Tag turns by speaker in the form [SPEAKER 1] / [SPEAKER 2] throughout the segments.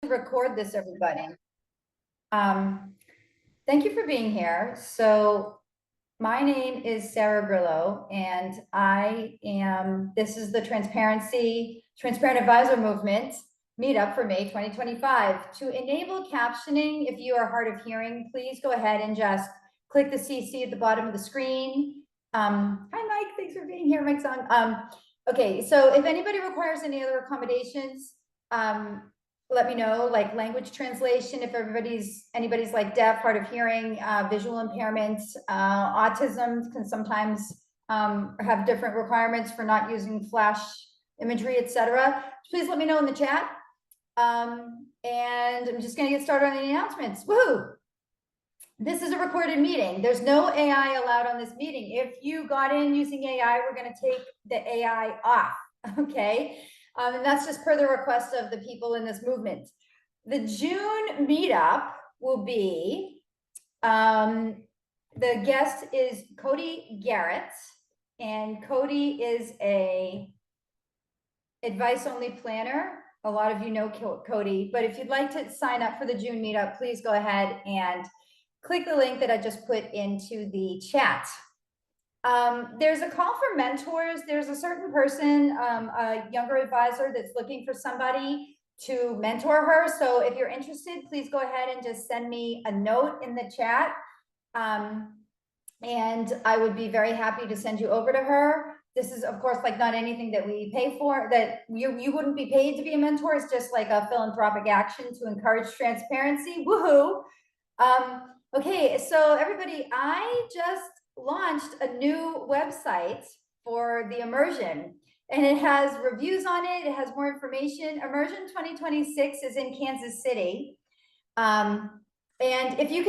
[SPEAKER 1] record this, everybody. Thank you for being here. So my name is Sarah Grillo, and this is the Transparent Advisor Movement Meetup for May 2025. To enable captioning, if you are hard of hearing, please go ahead and just click the CC at the bottom of the screen. Hi, Mike, thanks for being here. Mike's on. Okay, so if anybody requires any other accommodations, let me know, like language translation, if anybody's like deaf, hard of hearing, visual impairments, autism can sometimes have different requirements for not using flash imagery, etc. Please let me know in the chat. And I'm just gonna get started on the announcements. Woohoo! This is a recorded meeting. There's no AI allowed on this meeting. If you got in using AI, we're gonna take the AI off, okay? And that's just per the request of the people in this movement. The June meetup will be, the guest is Cody Garrett, and Cody is a advice-only planner. A lot of you know Cody, but if you'd like to sign up for the June meetup, please go ahead and click the link that I just put into the chat. There's a call for mentors. There's a certain person, a younger advisor that's looking for somebody to mentor her. So if you're interested, please go ahead and just send me a note in the chat. And I would be very happy to send you over to her. This is, of course, like not anything that we pay for, that you wouldn't be paid to be a mentor. It's just like a philanthropic action to encourage transparency. Woohoo! Okay, so everybody, I just launched a new website for the immersion, and it has reviews on it. It has more information. Immersion 2026 is in Kansas City. And if you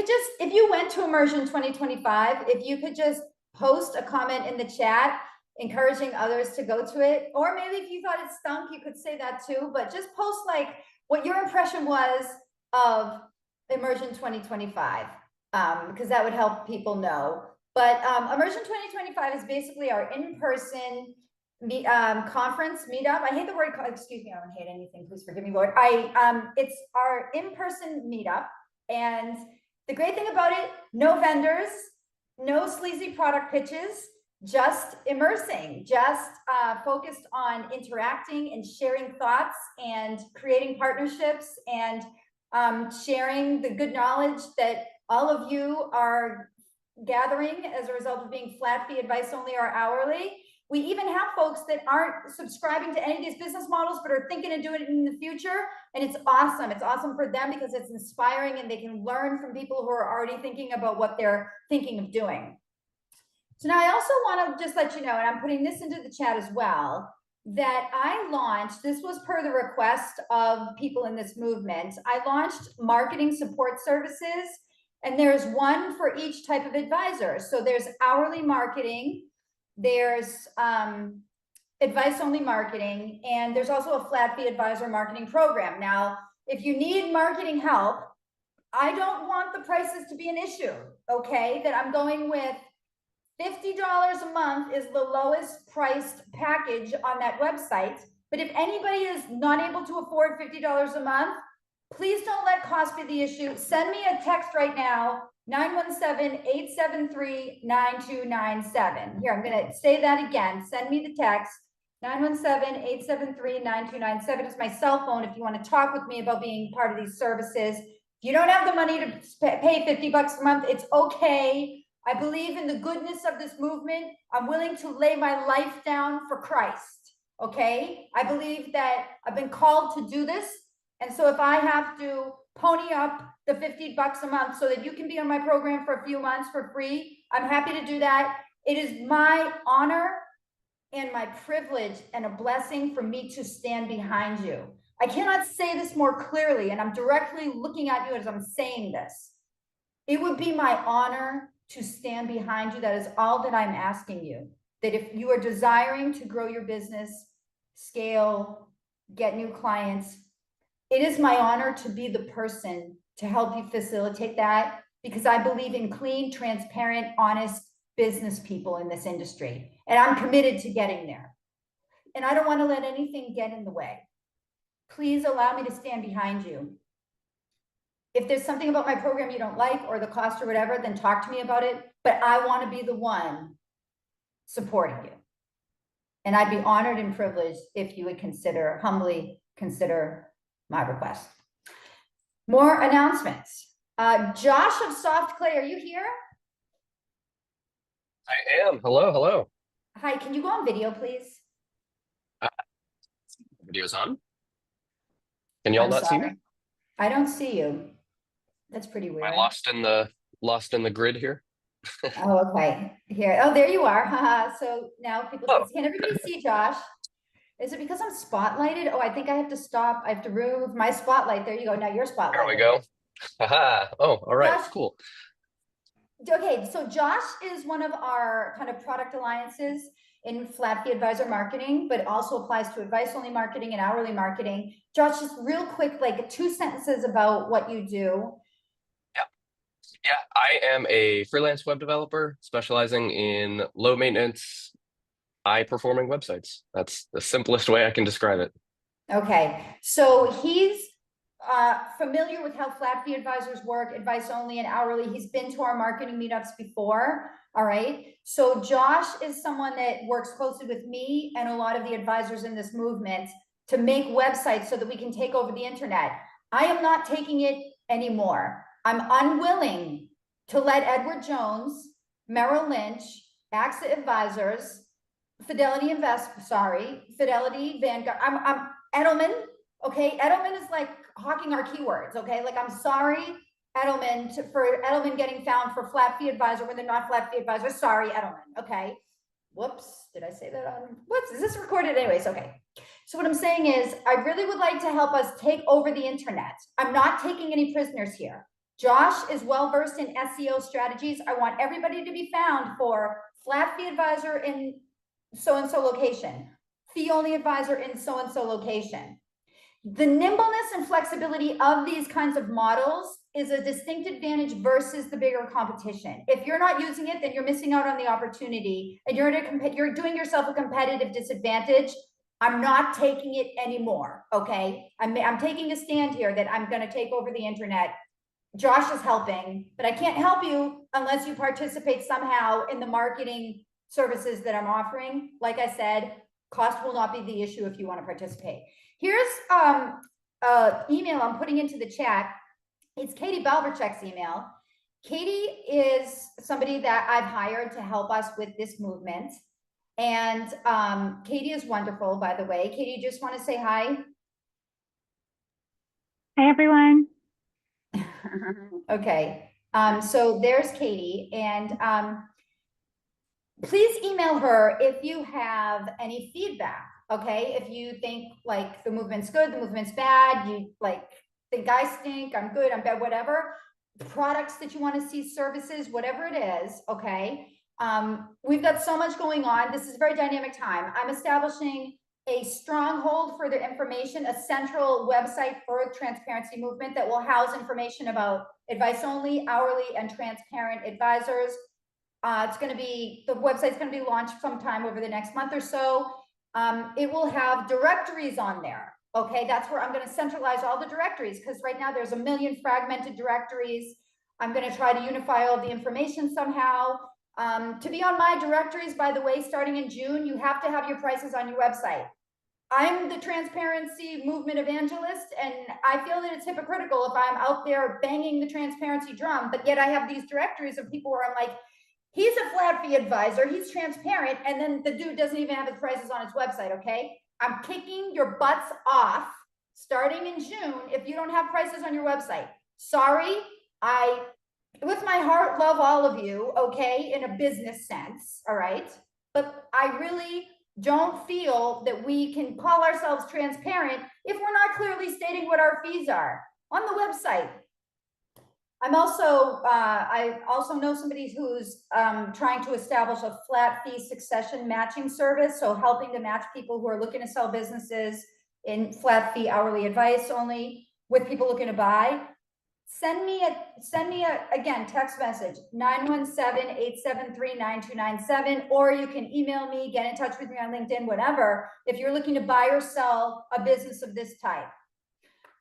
[SPEAKER 1] went to Immersion 2025, if you could just post a comment in the chat encouraging others to go to it, or maybe if you thought it stunk, you could say that too, but just post like what your impression was of Immersion 2025, because that would help people know. But Immersion 2025 is basically our in-person conference meetup. I hate the word, excuse me, I don't hate anything, please forgive me, Lord. It's our in-person meetup, and the great thing about it, no vendors, no sleazy product pitches, just immersing, just focused on interacting and sharing thoughts and creating partnerships and sharing the good knowledge that all of you are gathering as a result of being flat fee advice only or hourly. We even have folks that aren't subscribing to any of these business models, but are thinking of doing it in the future. And it's awesome. It's awesome for them because it's inspiring and they can learn from people who are already thinking about what they're thinking of doing. So now I also want to just let you know, and I'm putting this into the chat as well, that I launched, this was per the request of people in this movement, I launched marketing support services, and there's one for each type of advisor. So there's hourly marketing, there's advice-only marketing, and there's also a flat fee advisor marketing program. Now, if you need marketing help, I don't want the prices to be an issue, okay? That I'm going with $50 a month is the lowest priced package on that website. But if anybody is not able to afford $50 a month, please don't let cost be the issue. Send me a text right now, 917-873-9297. Here, I'm gonna say that again. Send me the text, 917-873-9297 is my cell phone if you wanna talk with me about being part of these services. If you don't have the money to pay $50 a month, it's okay. I believe in the goodness of this movement. I'm willing to lay my life down for Christ, okay? I believe that I've been called to do this. And so if I have to pony up the $50 a month so that you can be on my program for a few months for free, I'm happy to do that. It is my honor and my privilege and a blessing for me to stand behind you. I cannot say this more clearly, and I'm directly looking at you as I'm saying this. It would be my honor to stand behind you. That is all that I'm asking you. That if you are desiring to grow your business, scale, get new clients, it is my honor to be the person to help you facilitate that, because I believe in clean, transparent, honest business people in this industry. And I'm committed to getting there. And I don't want to let anything get in the way. Please allow me to stand behind you. If there's something about my program you don't like or the cost or whatever, then talk to me about it. But I want to be the one supporting you. And I'd be honored and privileged if you would humbly consider my request. More announcements. Josh of Soft Clay, are you here?
[SPEAKER 2] I am. Hello, hello.
[SPEAKER 1] Hi, can you go on video, please?
[SPEAKER 2] Uh, Video's on. Can y'all
[SPEAKER 1] I'm
[SPEAKER 2] not see
[SPEAKER 1] sorry.
[SPEAKER 2] me?
[SPEAKER 1] I don't see you. That's pretty
[SPEAKER 2] Am I
[SPEAKER 1] weird.
[SPEAKER 2] lost in the grid here?
[SPEAKER 1] Oh, okay. Here. Oh, there you are. Haha. So now people
[SPEAKER 2] Oh,
[SPEAKER 1] can everybody see Josh? Is it because I'm spotlighted? Oh, I think I have to stop. I have to remove my spotlight. There you go. Now you're
[SPEAKER 2] there we
[SPEAKER 1] spotlighted.
[SPEAKER 2] go. Haha. Oh, all right.
[SPEAKER 1] Josh,
[SPEAKER 2] Cool.
[SPEAKER 1] okay, so Josh is one of our kind of product alliances in flat fee advisor marketing, but also applies to advice only marketing and hourly marketing. Josh, just real quick, like 2 sentences about what you do.
[SPEAKER 2] Yeah. Yeah. I am a freelance web developer specializing in low maintenance, high performing websites. That's the simplest way I can describe it.
[SPEAKER 1] Okay, so he's familiar with how flat fee advisors work, advice only and hourly. He's been to our marketing meetups before. All right. So Josh is someone that works closely with me and a lot of the advisors in this movement to make websites so that we can take over the internet. I am not taking it anymore. I'm unwilling to let Edward Jones, Merrill Lynch, AXA Advisors, Fidelity Vanguard. I'm Edelman. Okay, Edelman is like hawking our keywords. Okay, like I'm sorry, Edelman, for Edelman getting found for flat fee advisor when they're not flat fee advisors. Sorry, Edelman. Okay. Whoops, did I say that on? Whoops, is this recorded? Anyways, okay. So what I'm saying is, I really would like to help us take over the internet. I'm not taking any prisoners here. Josh is well versed in SEO strategies. I want everybody to be found for flat fee advisor in so-and-so location, fee only advisor in so-and-so location. The nimbleness and flexibility of these kinds of models is a distinct advantage versus the bigger competition. If you're not using it, then you're missing out on the opportunity and you're doing yourself a competitive disadvantage. I'm not taking it anymore, okay? I'm taking a stand here that I'm gonna take over the internet. Josh is helping, but I can't help you unless you participate somehow in the marketing services that I'm offering. Like I said, cost will not be the issue if you want to participate. Here's email I'm putting into the chat. It's Katie Balverchek's email. Katie is somebody that I've hired to help us with this movement. And Katie is wonderful, by the way. Katie, just want to say hi.
[SPEAKER 3] Hi, everyone.
[SPEAKER 1] Okay. So there's Katie, and please email her if you have any feedback. Okay, if you think like the movement's good, the movement's bad, you like think I stink, I'm good, I'm bad, whatever. Products that you want to see, services, whatever it is. Okay. We've got so much going on. This is a very dynamic time. I'm establishing a stronghold for the information, a central website for the transparency movement that will house information about advice only, hourly, and transparent advisors. The website's going to be launched sometime over the next month or so. It will have directories on there. Okay, that's where I'm going to centralize all the directories because right now there's a million fragmented directories. I'm going to try to unify all the information somehow. To be on my directories, by the way, starting in June, you have to have your prices on your website. I'm the transparency movement evangelist, and I feel that it's hypocritical if I'm out there banging the transparency drum, but yet I have these directories of people where I'm like, he's a flat fee advisor, he's transparent, and then the dude doesn't even have his prices on his website, okay? I'm kicking your butts off starting in June if you don't have prices on your website. Sorry, I, with my heart, love all of you, okay, in a business sense, all right? But I really don't feel that we can call ourselves transparent if we're not clearly stating what our fees are on the website. I also know somebody who's trying to establish a flat fee succession matching service. So helping to match people who are looking to sell businesses in flat fee hourly advice only with people looking to buy. Send me again, text message 917-873-9297, or you can email me, get in touch with me on LinkedIn, whatever, if you're looking to buy or sell a business of this type.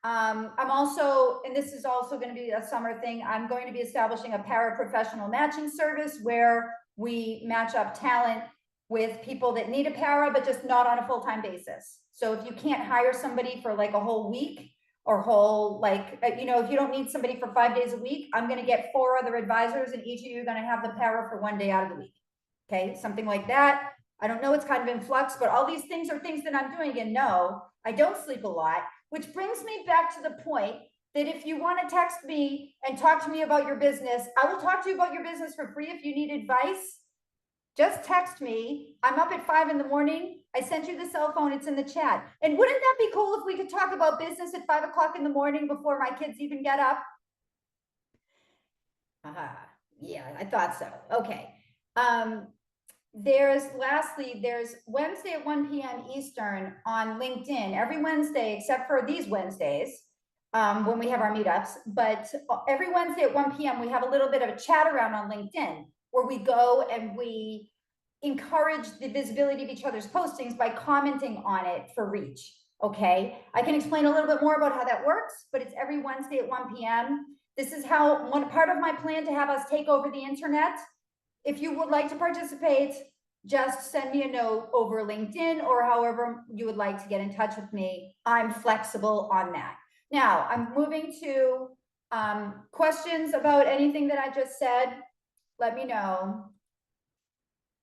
[SPEAKER 1] I'm also, and this is also going to be a summer thing, I'm going to be establishing a paraprofessional matching service where we match up talent with people that need a para, but just not on a full-time basis. So if you can't hire somebody for like a whole week or whole, like, if you don't need somebody for 5 days a week, I'm going to get 4 other advisors and each of you are going to have the para for 1 day out of the week. Okay, something like that. I don't know, it's kind of in flux, but all these things are things that I'm doing. And no, I don't sleep a lot, which brings me back to the point that if you want to text me and talk to me about your business, I will talk to you about your business for free. If you need advice, just text me. I'm up at 5 in the morning. I sent you the cell phone. It's in the chat. And wouldn't that be cool if we could talk about business at 5 o'clock in the morning before my kids even get up? Yeah, I thought so. Okay. There's Wednesday at 1 p.m. Eastern on LinkedIn every Wednesday, except for these Wednesdays, when we have our meetups. But every Wednesday at 1 p.m. we have a little bit of a chat around on LinkedIn where we go and we encourage the visibility of each other's postings by commenting on it for reach. Okay, I can explain a little bit more about how that works, but it's every Wednesday at 1 p.m. This is how one part of my plan to have us take over the internet. If you would like to participate, just send me a note over LinkedIn or however you would like to get in touch with me. I'm flexible on that. Now, I'm moving to questions about anything that I just said. Let me know.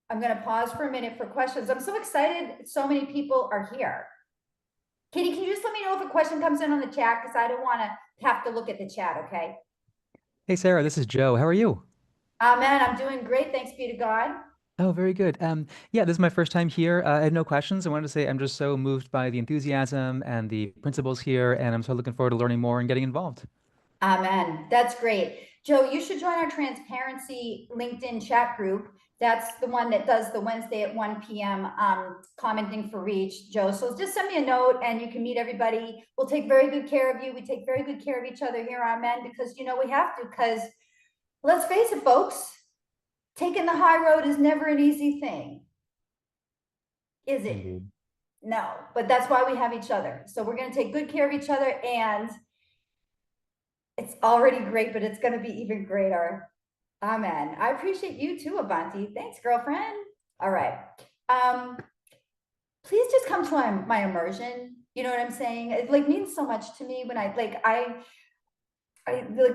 [SPEAKER 1] I'm going to pause for a minute for questions. I'm so excited so many people are here. Katie, can you just let me know if a question comes in on the chat? Because I don't want to have to look at the chat, okay?
[SPEAKER 3] Hey Sarah, this is Joe. How are you?
[SPEAKER 1] Man, I'm doing great. Thanks be to God.
[SPEAKER 3] Oh, very good. Yeah, this is my first time here. I have no questions. I wanted to say I'm just so moved by the enthusiasm and the principles here, and I'm so looking forward to learning more and getting involved.
[SPEAKER 1] Amen. That's great. Joe, you should join our transparency LinkedIn chat group. That's the one that does the Wednesday at 1 p.m. Commenting for reach, Joe. So just send me a note and you can meet everybody. We'll take very good care of you. We take very good care of each other here, amen, because we have to, because let's face it, folks, taking the high road is never an easy thing. Is it?
[SPEAKER 3] Indeed.
[SPEAKER 1] No, but that's why we have each other. So we're going to take good care of each other, and it's already great, but it's going to be even greater. Amen. I appreciate you too, Avanti. Thanks, girlfriend. All right. Please just come to my immersion. You know what I'm saying? It like means so much to me when I like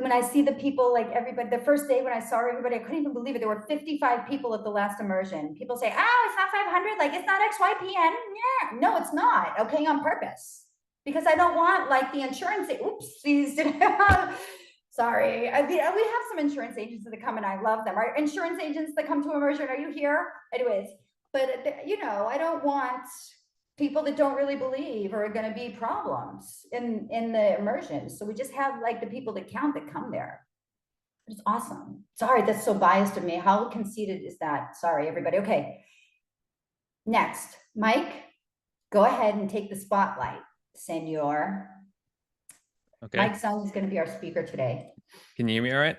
[SPEAKER 1] when I see the people, like everybody, the first day when I saw everybody, I couldn't even believe it. There were 55 people at the last immersion. People say, oh, it's not 500, like it's not XYPN. Yeah, no, it's not. Okay, on purpose. Because I don't want like the insurance, oopsies. Sorry. We have some insurance agents that come and I love them. Our insurance agents that come to immersion, are you here? Anyways, but I don't want people that don't really believe are going to be problems in the immersion. So we just have like the people that count that come there. It's awesome. Sorry, that's so biased of me. How conceited is that? Sorry, everybody. Okay. Next, Mike, go ahead and take the spotlight, senor.
[SPEAKER 4] Okay.
[SPEAKER 1] Mike Sung is going to be our speaker today.
[SPEAKER 4] Can you hear me all right?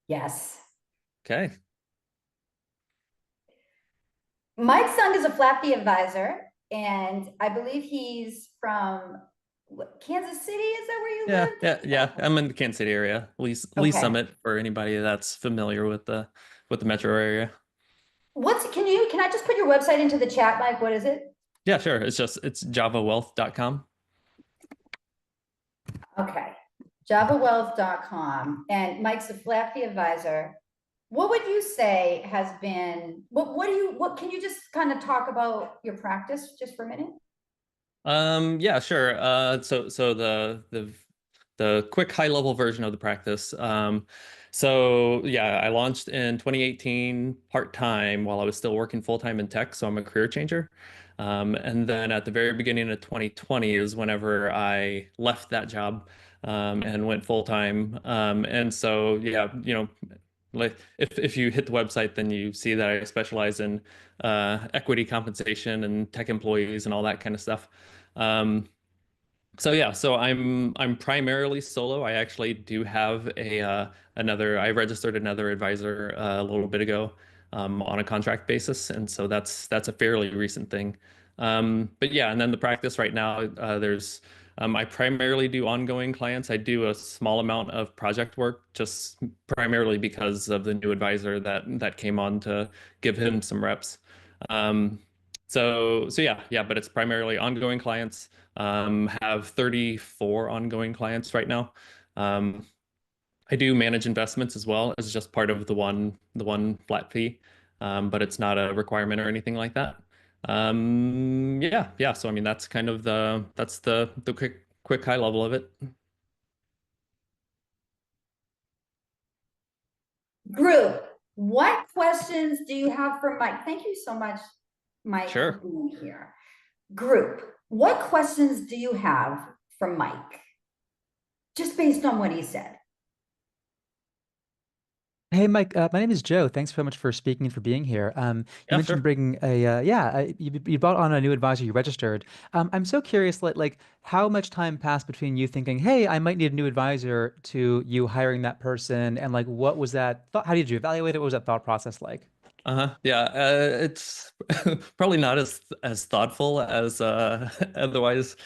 [SPEAKER 1] Yes.
[SPEAKER 4] Okay.
[SPEAKER 1] Mike Sung is a flat fee advisor, and I believe he's from Kansas City. Is that where you live?
[SPEAKER 4] Yeah. I'm in the Kansas City area. Lee
[SPEAKER 1] Okay.
[SPEAKER 4] Summit for anybody that's familiar with the metro area.
[SPEAKER 1] Can I just put your website into the chat, Mike? What is it?
[SPEAKER 4] Yeah, sure. It's javawealth.com.
[SPEAKER 1] Okay. javawealth.com. And Mike's a flat fee advisor. What would you say has been, what can you just kind of talk about your practice just for a minute?
[SPEAKER 4] Yeah, sure. So the quick high level version of the practice. So yeah, I launched in 2018 part-time while I was still working full-time in tech. So I'm a career changer. And then at the very beginning of 2020 is whenever I left that job and went full-time. And so yeah, like if you hit the website, then you see that I specialize in equity compensation and tech employees and all that kind of stuff. So yeah, so I'm primarily solo. I actually do have I registered another advisor a little bit ago on a contract basis, and so that's a fairly recent thing. But yeah, and then the practice right now, there's I primarily do ongoing clients. I do a small amount of project work, just primarily because of the new advisor that came on to give him some reps. Um, so yeah, but it's primarily ongoing clients. Have 34 ongoing clients right now. Um, I do manage investments as well as just part of the one flat fee, but it's not a requirement or anything like that. Yeah. So I mean, that's kind of the quick high level of it.
[SPEAKER 1] Group, what questions do you have for Mike? Thank you so much, Mike, for
[SPEAKER 4] Sure.
[SPEAKER 1] being here. Group, what questions do you have for Mike? Just based on what he said.
[SPEAKER 3] Hey, Mike, my name is Joe. Thanks so much for speaking and for being here. You
[SPEAKER 4] Yeah,
[SPEAKER 3] mentioned
[SPEAKER 4] sure.
[SPEAKER 3] bringing you brought on a new advisor, you registered. I'm so curious, like how much time passed between you thinking, hey, I might need a new advisor to you hiring that person, and like what was that thought? How did you evaluate it? What was that thought process like?
[SPEAKER 4] Uh-huh. Yeah, it's probably not as thoughtful as otherwise.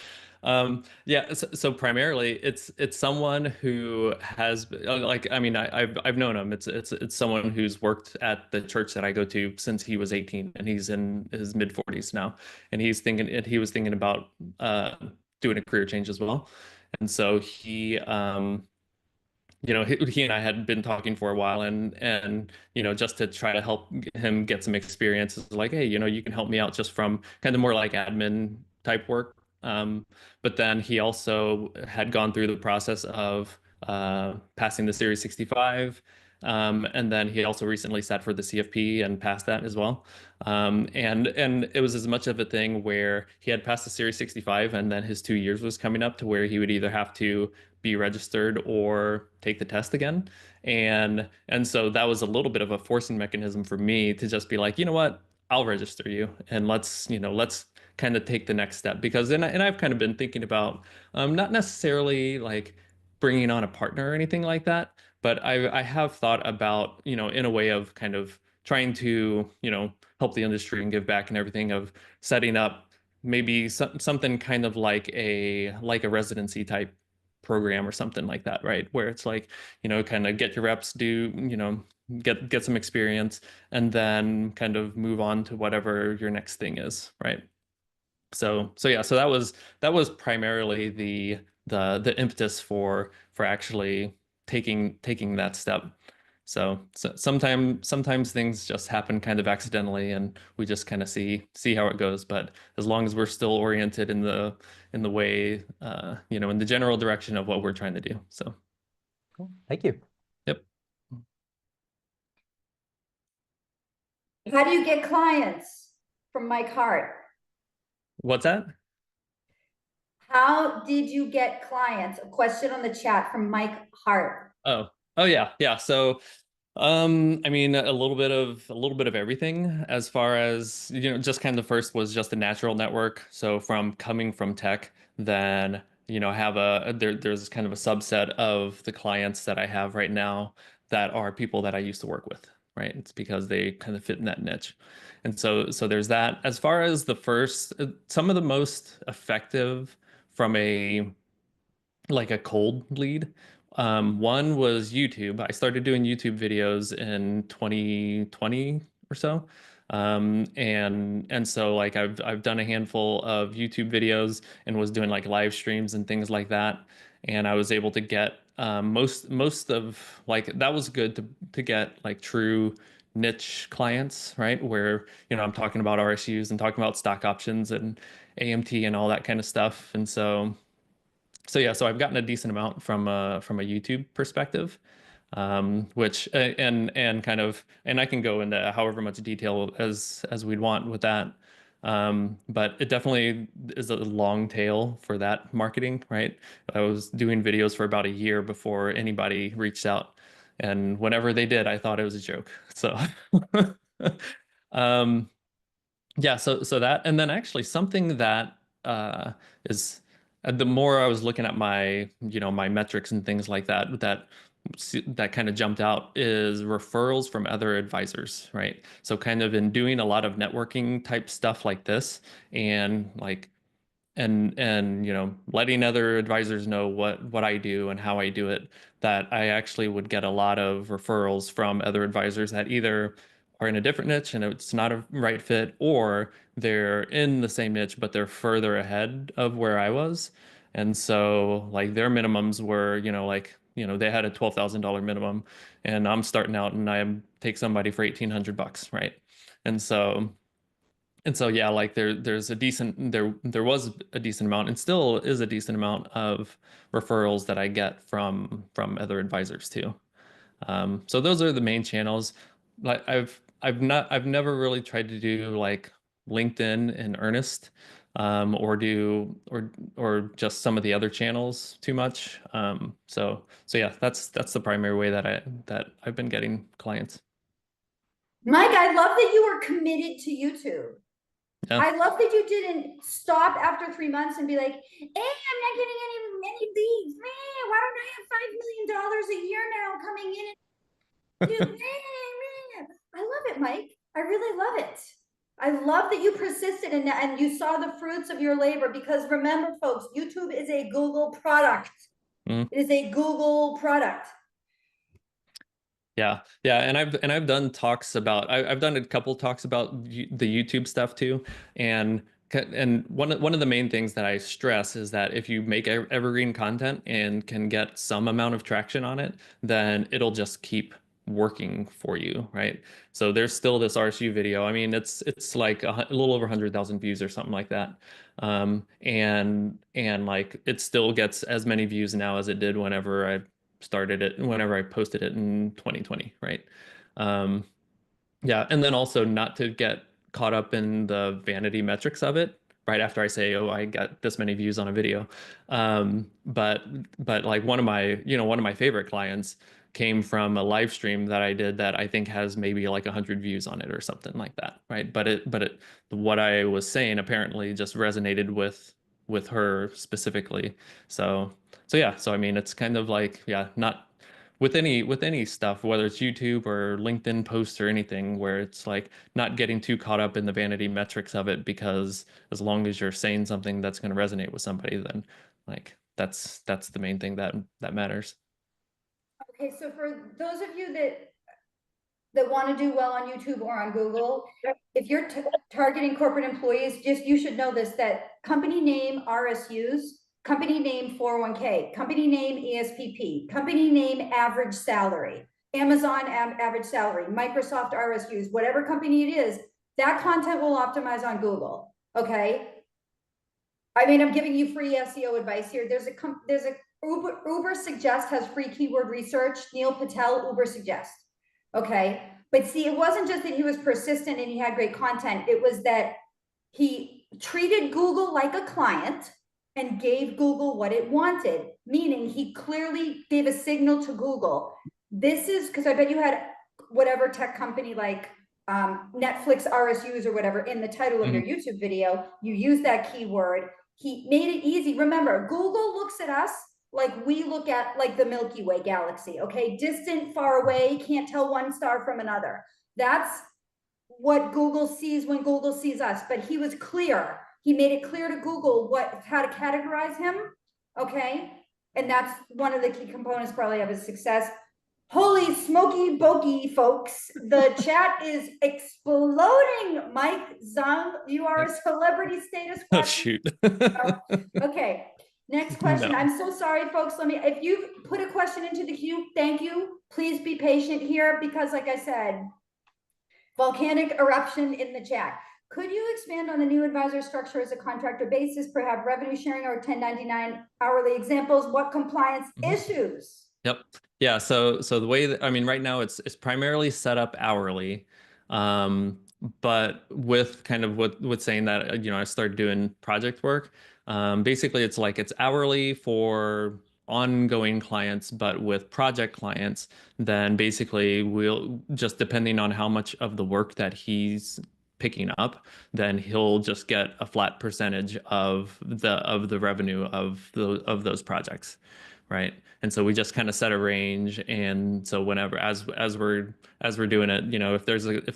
[SPEAKER 4] Yeah, so primarily it's someone who has like I mean I've known him. It's someone who's worked at the church that I go to since he was 18 and he's in his mid 40s now. And he was thinking about doing a career change as well. And so he and I had been talking for a while and just to try to help him get some experience is like, hey, you can help me out just from kind of more like admin type work. But then he also had gone through the process of passing the Series 65. And then he also recently sat for the CFP and passed that as well. And it was as much of a thing where he had passed the Series 65 and then his 2 years was coming up to where he would either have to be registered or take the test again. And so that was a little bit of a forcing mechanism for me to just be like, you know what, I'll register you and let's kind of take the next step because and I've kind of been thinking about not necessarily like bringing on a partner or anything like that, but I have thought about, in a way of kind of trying to, help the industry and give back and everything of setting up maybe something kind of like a residency type program or something like that, right? Where it's like, kind of get your reps, get some experience, and then kind of move on to whatever your next thing is, right? So yeah, so that was primarily the impetus for actually taking that step. So sometimes things just happen kind of accidentally, and we just kind of see how it goes. But as long as we're still oriented in the way, in the general direction of what we're trying to do. So,
[SPEAKER 3] Cool. Thank you.
[SPEAKER 4] yep.
[SPEAKER 1] How do you get clients from Mike Hart?
[SPEAKER 4] What's that?
[SPEAKER 1] How did you get clients? A question on the chat from Mike Hart.
[SPEAKER 4] Oh yeah. So, I mean, a little bit of everything as far as, just kind of first was just a natural network. So from coming from tech, then, have there's kind of a subset of the clients that I have right now that are people that I used to work with, right? It's because they kind of fit in that niche. And so there's that. As far as the first, some of the most effective from a cold lead. One was YouTube. I started doing YouTube videos in 2020 or so. And so like I've done a handful of YouTube videos and was doing like live streams and things like that. And I was able to get most of like that was good to get like true niche clients, right? Where, I'm talking about RSUs and talking about stock options and AMT and all that kind of stuff. And so yeah, so I've gotten a decent amount from a YouTube perspective, which and kind of and I can go into however much detail as we'd want with that. But it definitely is a long tail for that marketing, right? I was doing videos for about a year before anybody reached out, and whenever they did, I thought it was a joke. So, um, yeah, so that, and then actually something that is the more I was looking at my metrics and things like that kind of jumped out is referrals from other advisors, right? So kind of in doing a lot of networking type stuff like this and like and letting other advisors know what I do and how I do it, that I actually would get a lot of referrals from other advisors that either are in a different niche and it's not a right fit, or they're in the same niche but they're further ahead of where I was. And so like their minimums were, they had a $12,000 minimum, and I'm starting out and I take somebody for 1,800 bucks, right? And so yeah, like there was a decent amount and still is a decent amount of referrals that I get from other advisors too. So those are the main channels. Like I've never really tried to do like LinkedIn in earnest, or just some of the other channels too much. So yeah, that's the primary way that I've been getting clients.
[SPEAKER 1] Mike, I love that you are committed to YouTube.
[SPEAKER 4] Yeah.
[SPEAKER 1] I love that you didn't stop after 3 months and be like, hey, I'm not getting any leads. Man, why don't I have $5 million a year now coming in? Dude, man. I love it, Mike. I really love it. I love that you persisted and you saw the fruits of your labor, because remember, folks, YouTube is a Google product.
[SPEAKER 4] Mm.
[SPEAKER 1] It is a Google product.
[SPEAKER 4] Yeah, yeah, and I've done talks about I've done a couple talks about the YouTube stuff too, and one of the main things that I stress is that if you make evergreen content and can get some amount of traction on it, then it'll just keep working for you, right? So there's still this RSU video. I mean, it's like a little over 100,000 views or something like that, and like it still gets as many views now as it did whenever I posted it in 2020, right? Um, yeah, and then also not to get caught up in the vanity metrics of it right after I say, oh, I got this many views on a video. But like one of my favorite clients came from a live stream that I did that I think has maybe like 100 views on it or something like that, right? But what I was saying apparently just resonated with her specifically. So yeah, so I mean it's kind of like, yeah, not with any stuff, whether it's YouTube or LinkedIn posts or anything, where it's like not getting too caught up in the vanity metrics of it, because as long as you're saying something that's going to resonate with somebody, then like that's the main thing that matters.
[SPEAKER 1] Okay, so for those of you that want to do well on YouTube or on Google, if you're targeting corporate employees, you should know this, that company name RSUs, company name 401k, company name ESPP, company name average salary, Amazon average salary, Microsoft RSUs, whatever company it is, that content will optimize on Google. Okay. I mean, I'm giving you free SEO advice here. There's a Uber Suggest has free keyword research. Neil Patel, Uber Suggest. Okay. But see, it wasn't just that he was persistent and he had great content. It was that he treated Google like a client and gave Google what it wanted, meaning he clearly gave a signal to Google. This is because I bet you had whatever tech company like Netflix RSUs or whatever in the title of your YouTube video. You use that keyword. He made it easy. Remember, Google looks at us like we look at like the Milky Way galaxy, okay? Distant, far away, can't tell one star from another. That's what Google sees when Google sees us. But he was clear. He made it clear to Google how to categorize him, okay? And that's one of the key components probably of his success. Holy smoky bokey, folks. The chat is exploding. Mike Zung, you are a celebrity status
[SPEAKER 4] Oh
[SPEAKER 1] question.
[SPEAKER 4] shoot.
[SPEAKER 1] Okay, next question.
[SPEAKER 4] No.
[SPEAKER 1] I'm so sorry, folks. If you put a question into the queue, thank you. Please be patient here because, like I said, volcanic eruption in the chat. Could you expand on the new advisor structure as a contractor basis, perhaps revenue sharing or 1099 hourly examples? What compliance issues?
[SPEAKER 4] Yep. Yeah. So the way that, I mean, right now it's primarily set up hourly, but with kind of with saying that I started doing project work. Basically, it's hourly for ongoing clients, but with project clients, then basically we'll just depending on how much of the work that he's picking up, then he'll just get a flat percentage of the revenue of those projects. right? And so we just kind of set a range, and so whenever as we're doing it, if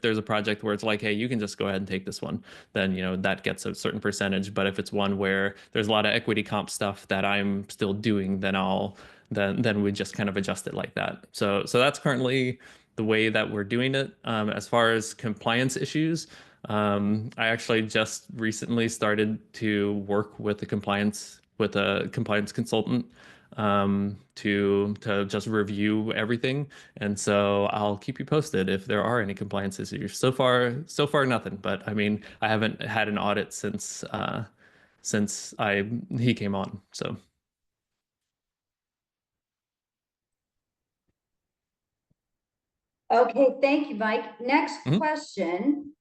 [SPEAKER 4] there's a project where it's like, hey, you can just go ahead and take this one, then that gets a certain percentage. But if it's one where there's a lot of equity comp stuff that I'm still doing, then we just kind of adjust it like that. So that's currently the way that we're doing it. As far as compliance issues, I actually just recently started to work with a compliance consultant, to just review everything. And so I'll keep you posted if there are any compliance issues. So far nothing. But I mean, I haven't had an audit since he came on. So.
[SPEAKER 1] Okay, thank you, Mike. Next
[SPEAKER 4] Mhm.
[SPEAKER 1] question.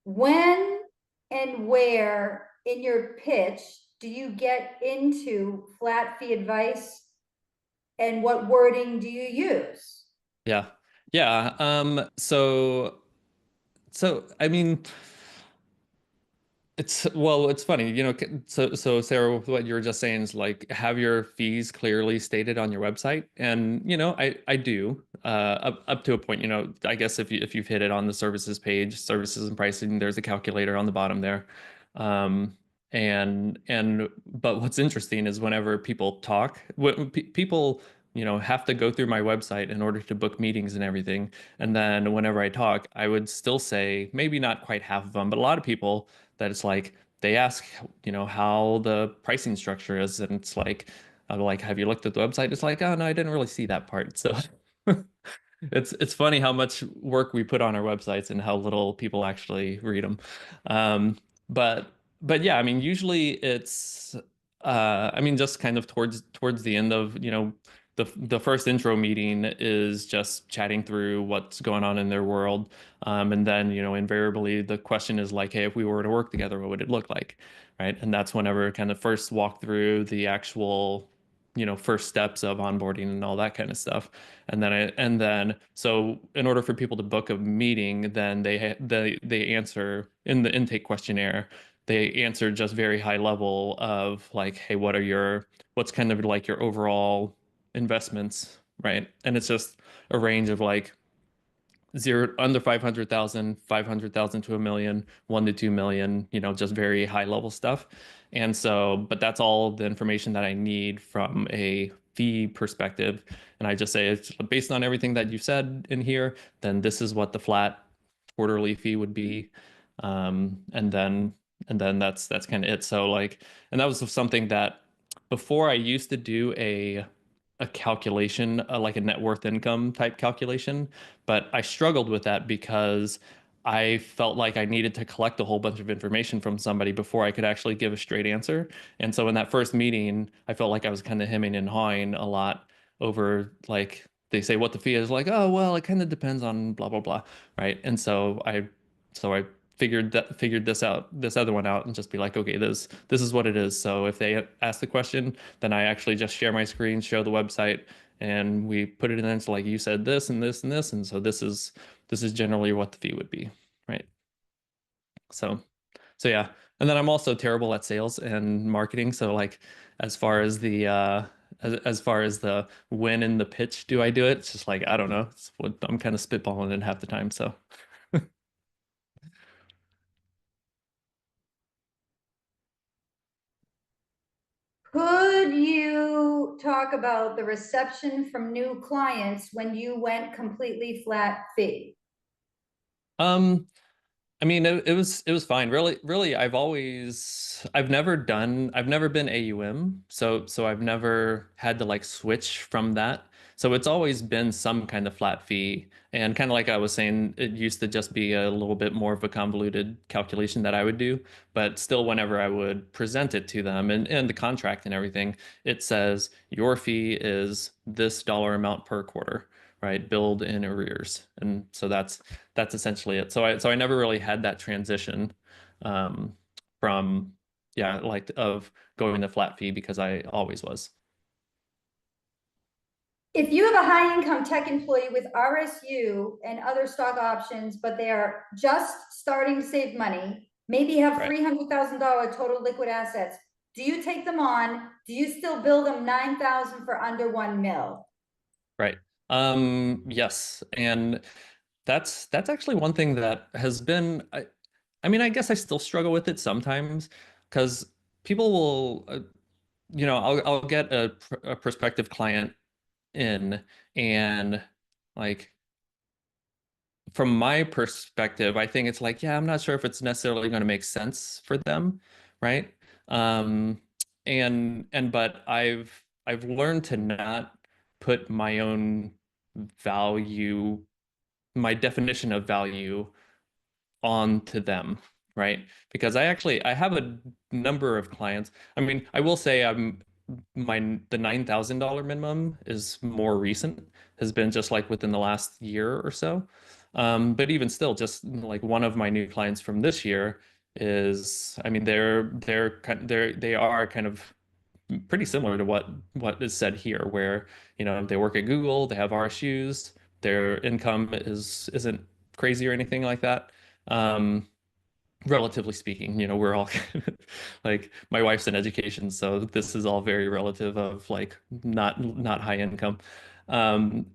[SPEAKER 1] When and where in your pitch do you get into flat fee advice, and what wording do you use?
[SPEAKER 4] Yeah. Yeah. So I mean, it's funny, so Sarah, what you were just saying is like have your fees clearly stated on your website, and I do, up to a point. I guess if you've hit it on the services page, services and pricing, there's a calculator on the bottom there. Um, but what's interesting is whenever people talk, when people have to go through my website in order to book meetings and everything, and then whenever I talk, I would still say maybe not quite half of them, but a lot of people that it's like they ask, how the pricing structure is, and it's like, I'm like, have you looked at the website? It's like, oh no, I didn't really see that part. So it's funny how much work we put on our websites and how little people actually read them. Um, but but yeah, I mean, usually it's I mean, just kind of towards the end of, the first intro meeting is just chatting through what's going on in their world. And then, invariably the question is like, hey, if we were to work together, what would it look like? Right. And that's whenever kind of first walk through the actual, first steps of onboarding and all that kind of stuff. So in order for people to book a meeting, then they answer in the intake questionnaire, they answer just very high level of like, hey, what's kind of like your overall investments, right? And it's just a range of like zero under 500,000, 500,000 to a million, 1 to 2 million, just very high level stuff. And so, but that's all the information that I need from a fee perspective. And I just say it's based on everything that you said in here, then this is what the flat quarterly fee would be. And then that's kind of it. So like, and that was something that before I used to do a calculation, like a net worth income type calculation, but I struggled with that because I felt like I needed to collect a whole bunch of information from somebody before I could actually give a straight answer. And so in that first meeting, I felt like I was kind of hemming and hawing a lot over like they say what the fee is, like, oh well, it kind of depends on blah blah blah, right? And so I figured this other one out, and just be like, okay, this is what it is. So if they ask the question, then I actually just share my screen, show the website, and we put it in there. It's like you said this and this and this, and so this is generally what the fee would be, right? So yeah. And then I'm also terrible at sales and marketing. So like as far as the as far as the when in the pitch do I do it? It's just like I don't know. It's what I'm kind of spitballing it half the time. So
[SPEAKER 1] Could you talk about the reception from new clients when you went completely flat fee?
[SPEAKER 4] um I mean, it was fine. Really, I've never been AUM, so I've never had to like switch from that. So it's always been some kind of flat fee. And kind of like I was saying, it used to just be a little bit more of a convoluted calculation that I would do. But still, whenever I would present it to them and the contract and everything, it says your fee is this dollar amount per quarter, right? Billed in arrears. And so that's essentially it. So I never really had that transition, um, from yeah, like of going to flat fee because I always was.
[SPEAKER 1] If you have a high income tech employee with RSU and other stock options, but they are just starting to save money, maybe have
[SPEAKER 4] Right.
[SPEAKER 1] $300,000 total liquid assets, Do you take them on? Do you still bill them 9,000 for under 1 mil?
[SPEAKER 4] Right. Yes. And that's actually one thing that has been, I mean, I guess I still struggle with it sometimes because people will, I'll get a prospective client in and like from my perspective, I think it's like, yeah, I'm not sure if it's necessarily going to make sense for them, right? Um, but I've learned to not put my own value, my definition of value onto them, right? Because I have a number of clients. I mean, I will say the $9,000 minimum is more recent, has been just like within the last year or so. But even still, just like one of my new clients from this year is, I mean, they are kind of pretty similar to what is said here, where they work at Google, they have RSUs, their income isn't crazy or anything like that. Um, Relatively speaking, we're all like my wife's in education, so this is all very relative of like not high income.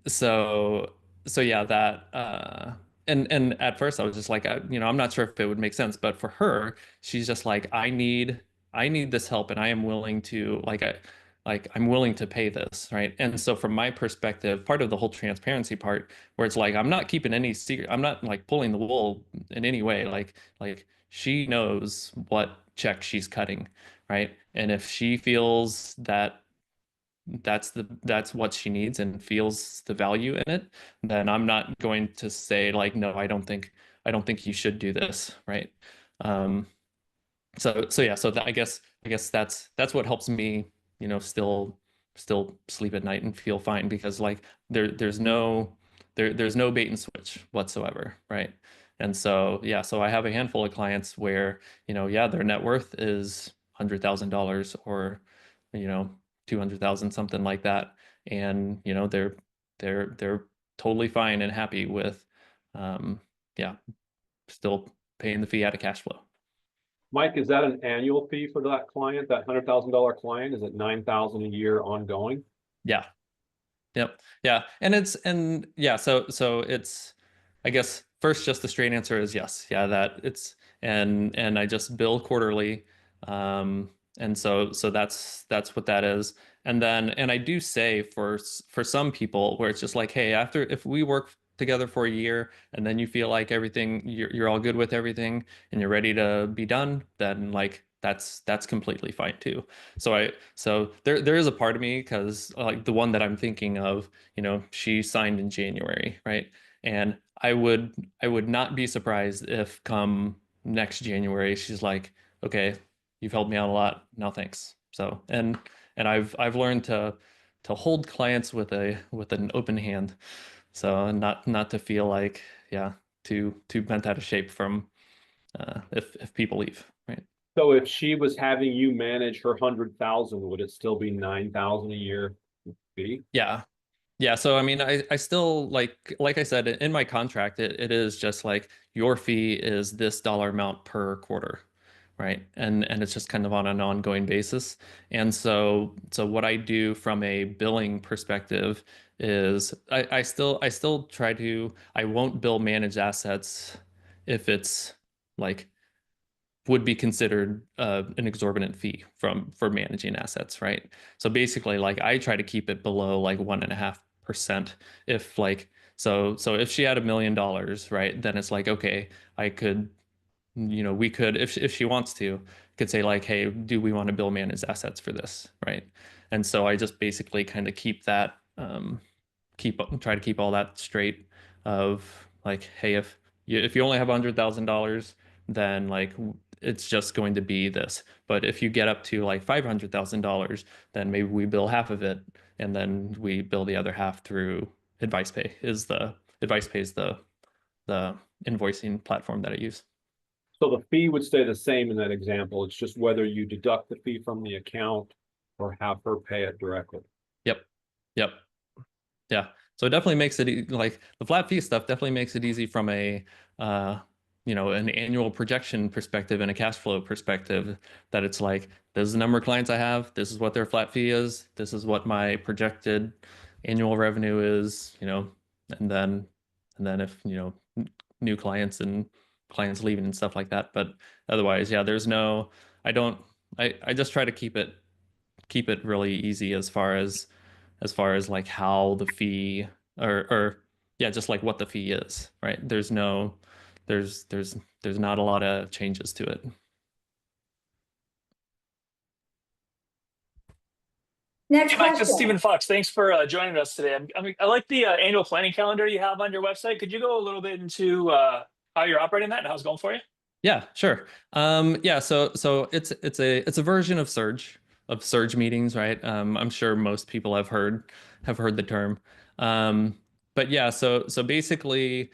[SPEAKER 4] So yeah, that and at first I was just like, I'm not sure if it would make sense, but for her, she's just like, I need this help, and I am willing to I'm willing to pay this, right? And so from my perspective, part of the whole transparency part, where it's like I'm not keeping any secret, I'm not like pulling the wool in any way, like she knows what check she's cutting, right? And if she feels that that's what she needs and feels the value in it, then I'm not going to say like, no, I don't think you should do this, right? Um, so yeah, so I guess that's what helps me, still sleep at night and feel fine because like there's no bait and switch whatsoever, right? And so yeah, so I have a handful of clients where, yeah, their net worth is $100,000 or, you know, 200,000, something like that. And, they're totally fine and happy with, yeah, still paying the fee out of cash flow.
[SPEAKER 5] Mike, is that an annual fee for that client, that $100,000 client? Is it 9,000 a year ongoing?
[SPEAKER 4] Yeah. Yep. Yeah. And yeah, so it's, I guess first just the straight answer is yes. Yeah, that it's and I just bill quarterly. Um and so that's what that is. And I do say for some people where it's just like, hey, after if we work together for a year and then you feel like everything you're all good with everything and you're ready to be done, then like that's completely fine too. So there is a part of me because like the one that I'm thinking of, she signed in January, right? And I would not be surprised if come next January she's like, okay, you've helped me out a lot. No thanks. So and I've learned to hold clients with an open hand. So not to feel like, yeah, too bent out of shape from if people leave, right?
[SPEAKER 5] So if she was having you manage her 100,000, would it still be 9,000 a year fee?
[SPEAKER 4] Yeah. Yeah, so I mean, I still like I said in my contract, it is just like your fee is this dollar amount per quarter, right? And it's just kind of on an ongoing basis. And so what I do from a billing perspective is I still try to I won't bill managed assets if it's like would be considered an exorbitant fee for managing assets, right? So basically, like I try to keep it below like 1.5%. If like so if she had $1 million, right, then it's like okay, I could, we could if she wants to, could say like, hey, do we want to bill manage assets for this, right? And so I just basically kind of keep that try to keep all that straight of like, hey, if you only have $100,000, then like it's just going to be this. But if you get up to like $500,000, then maybe we bill half of it, and then we bill the other half through AdvicePay. AdvicePay is the invoicing platform that I use.
[SPEAKER 5] So the fee would stay the same in that example. It's just whether you deduct the fee from the account or have her pay it directly.
[SPEAKER 4] Yep. Yep. Yeah. So it definitely makes it like the flat fee stuff definitely makes it easy from a uh an annual projection perspective and a cash flow perspective, that it's like, this is the number of clients I have, this is what their flat fee is, this is what my projected annual revenue is, and then if, new clients and clients leaving and stuff like that. But otherwise, yeah, there's no, I don't, I just try to keep it really easy as far as like how the fee or yeah, just like what the fee is, right? There's not a lot of changes to it.
[SPEAKER 1] Next
[SPEAKER 6] Hey, Mike, this is
[SPEAKER 1] question.
[SPEAKER 6] Stephen Fox. Thanks for joining us today. I like the annual planning calendar you have on your website. Could you go a little bit into how you're operating that and how it's going for you?
[SPEAKER 4] Yeah, sure. Yeah, so it's a version of Surge meetings, right? I'm sure most people have heard the term. Um, but yeah, so basically,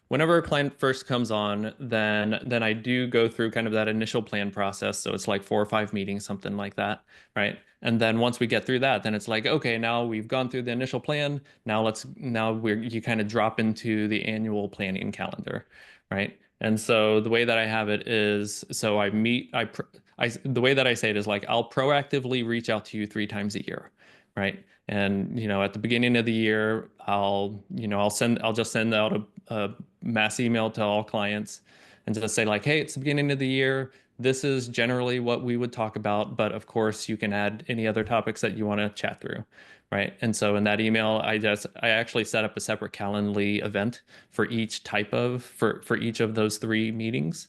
[SPEAKER 4] whenever a client first comes on, then I do go through kind of that initial plan process. So it's like 4 or 5 meetings, something like that, right? And then once we get through that, then it's like, okay, now we've gone through the initial plan. You kind of drop into the annual planning calendar, right? And so the way that I have it is, so the way that I say it is like, I'll proactively reach out to you 3 times a year, right? And, at the beginning of the year, I'll just send out a mass email to all clients and just say like, hey, it's the beginning of the year. This is generally what we would talk about, but of course you can add any other topics that you want to chat through, right? And so in that email, I actually set up a separate Calendly event for each of those 3 meetings,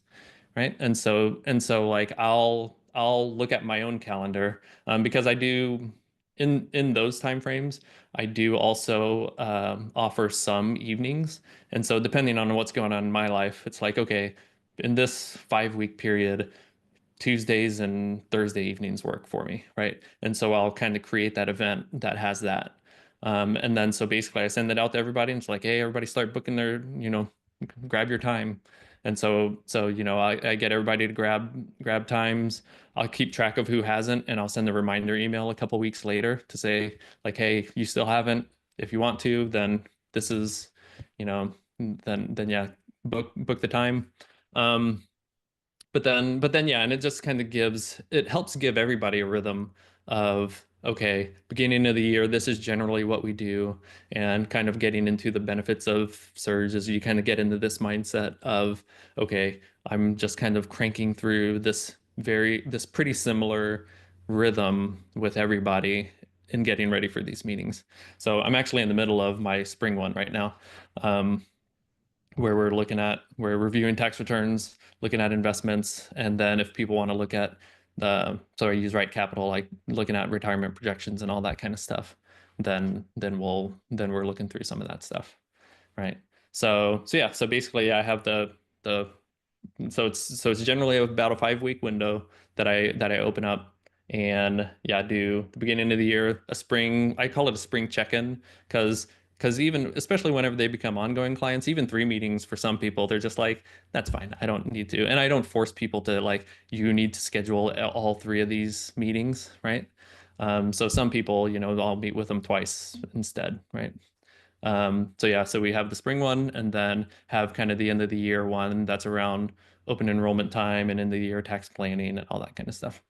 [SPEAKER 4] right? And so like I'll look at my own calendar, because I do in those time frames I do also offer some evenings. And so depending on what's going on in my life, it's like, okay, in this 5-week period, Tuesdays and Thursday evenings work for me, right? And so I'll kind of create that event that has that. And then so basically I send it out to everybody and it's like, hey, everybody start booking grab your time. And so I get everybody to grab times. I'll keep track of who hasn't, and I'll send a reminder email a couple weeks later to say like, hey, you still haven't. If you want to, then this is, then yeah, book the time. Um, but then yeah, and it helps give everybody a rhythm of, okay, beginning of the year, this is generally what we do, and kind of getting into the benefits of Surge as you kind of get into this mindset of, okay, I'm just kind of cranking through this pretty similar rhythm with everybody and getting ready for these meetings. So I'm actually in the middle of my spring one right now. Where we're reviewing tax returns, looking at investments, and then if people want to look at so I use Right Capital, like looking at retirement projections and all that kind of stuff, then we're looking through some of that stuff, right? So yeah, so basically I have the so it's generally about a 5-week window that I open up. And yeah, I do the beginning of the year, I call it a spring check-in, because even especially whenever they become ongoing clients, even 3 meetings for some people, they're just like, that's fine, I don't need to. And I don't force people to like, you need to schedule all 3 of these meetings, right? So some people, I'll meet with them twice instead, right? So yeah, so we have the spring one, and then have kind of the end of the year one that's around open enrollment time and end of the year tax planning and all that kind of stuff.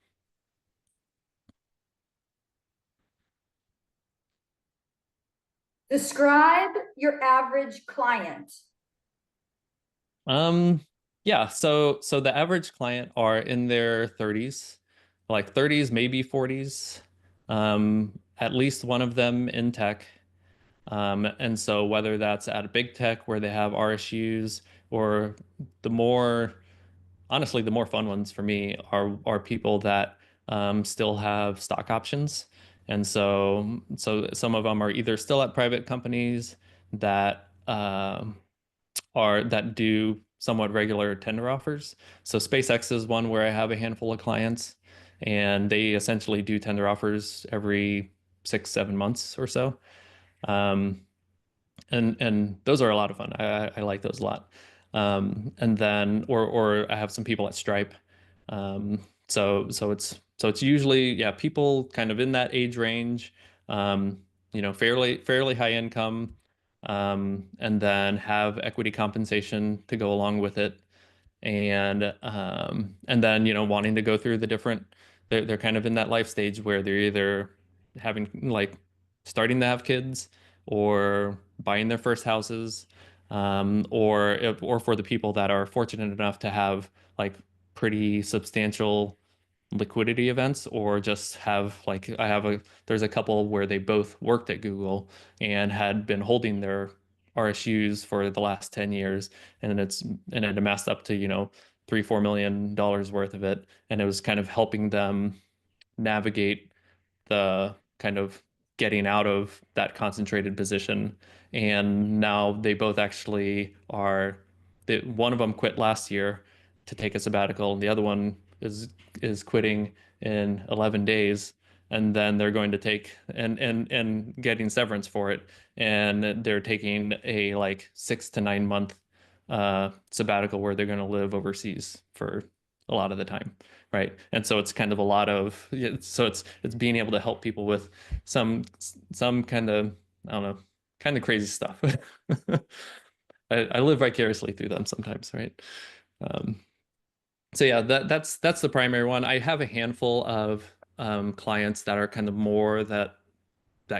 [SPEAKER 1] Describe your average client.
[SPEAKER 4] Yeah, so the average client are in their 30s, like 30s, maybe 40s. At least one of them in tech. And so whether that's at a big tech where they have RSUs, or the more honestly, the more fun ones for me are people that still have stock options. And so some of them are either still at private companies that that do somewhat regular tender offers. So SpaceX is one where I have a handful of clients, and they essentially do tender offers every 6, 7 months or so. Um, and those are a lot of fun. I like those a lot. And then or I have some people at Stripe. So it's usually, yeah, people kind of in that age range, fairly high income, and then have equity compensation to go along with it. and then wanting to go through the different. They're kind of in that life stage where they're either having like starting to have kids or buying their first houses, or for the people that are fortunate enough to have like pretty substantial liquidity events, or just have like there's a couple where they both worked at Google and had been holding their RSUs for the last 10 years, and it amassed up to 3-4 million dollars worth of it, and it was kind of helping them navigate the kind of getting out of that concentrated position. And now they both actually are, one of them quit last year to take a sabbatical, and the other one is quitting in 11 days. And then they're going to take and getting severance for it. And they're taking a like 6 to 9 month sabbatical where they're going to live overseas for a lot of the time. Right. And so it's kind of a lot of, so it's being able to help people with some kind of, I don't know, kind of crazy stuff. I live vicariously through them sometimes, right? Um, so yeah, that's the primary one. I have a handful of clients that are kind of more that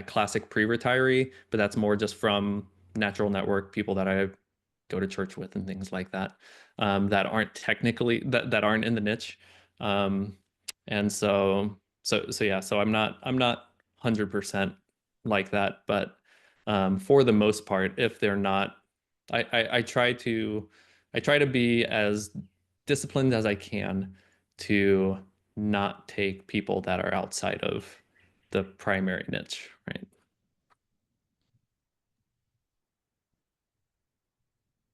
[SPEAKER 4] classic pre-retiree, but that's more just from natural network people that I go to church with and things like that, that aren't technically that aren't in the niche. Um, and so yeah, so I'm not 100% like that, but for the most part, if they're not, I try to be as disciplined as I can to not take people that are outside of the primary niche, right?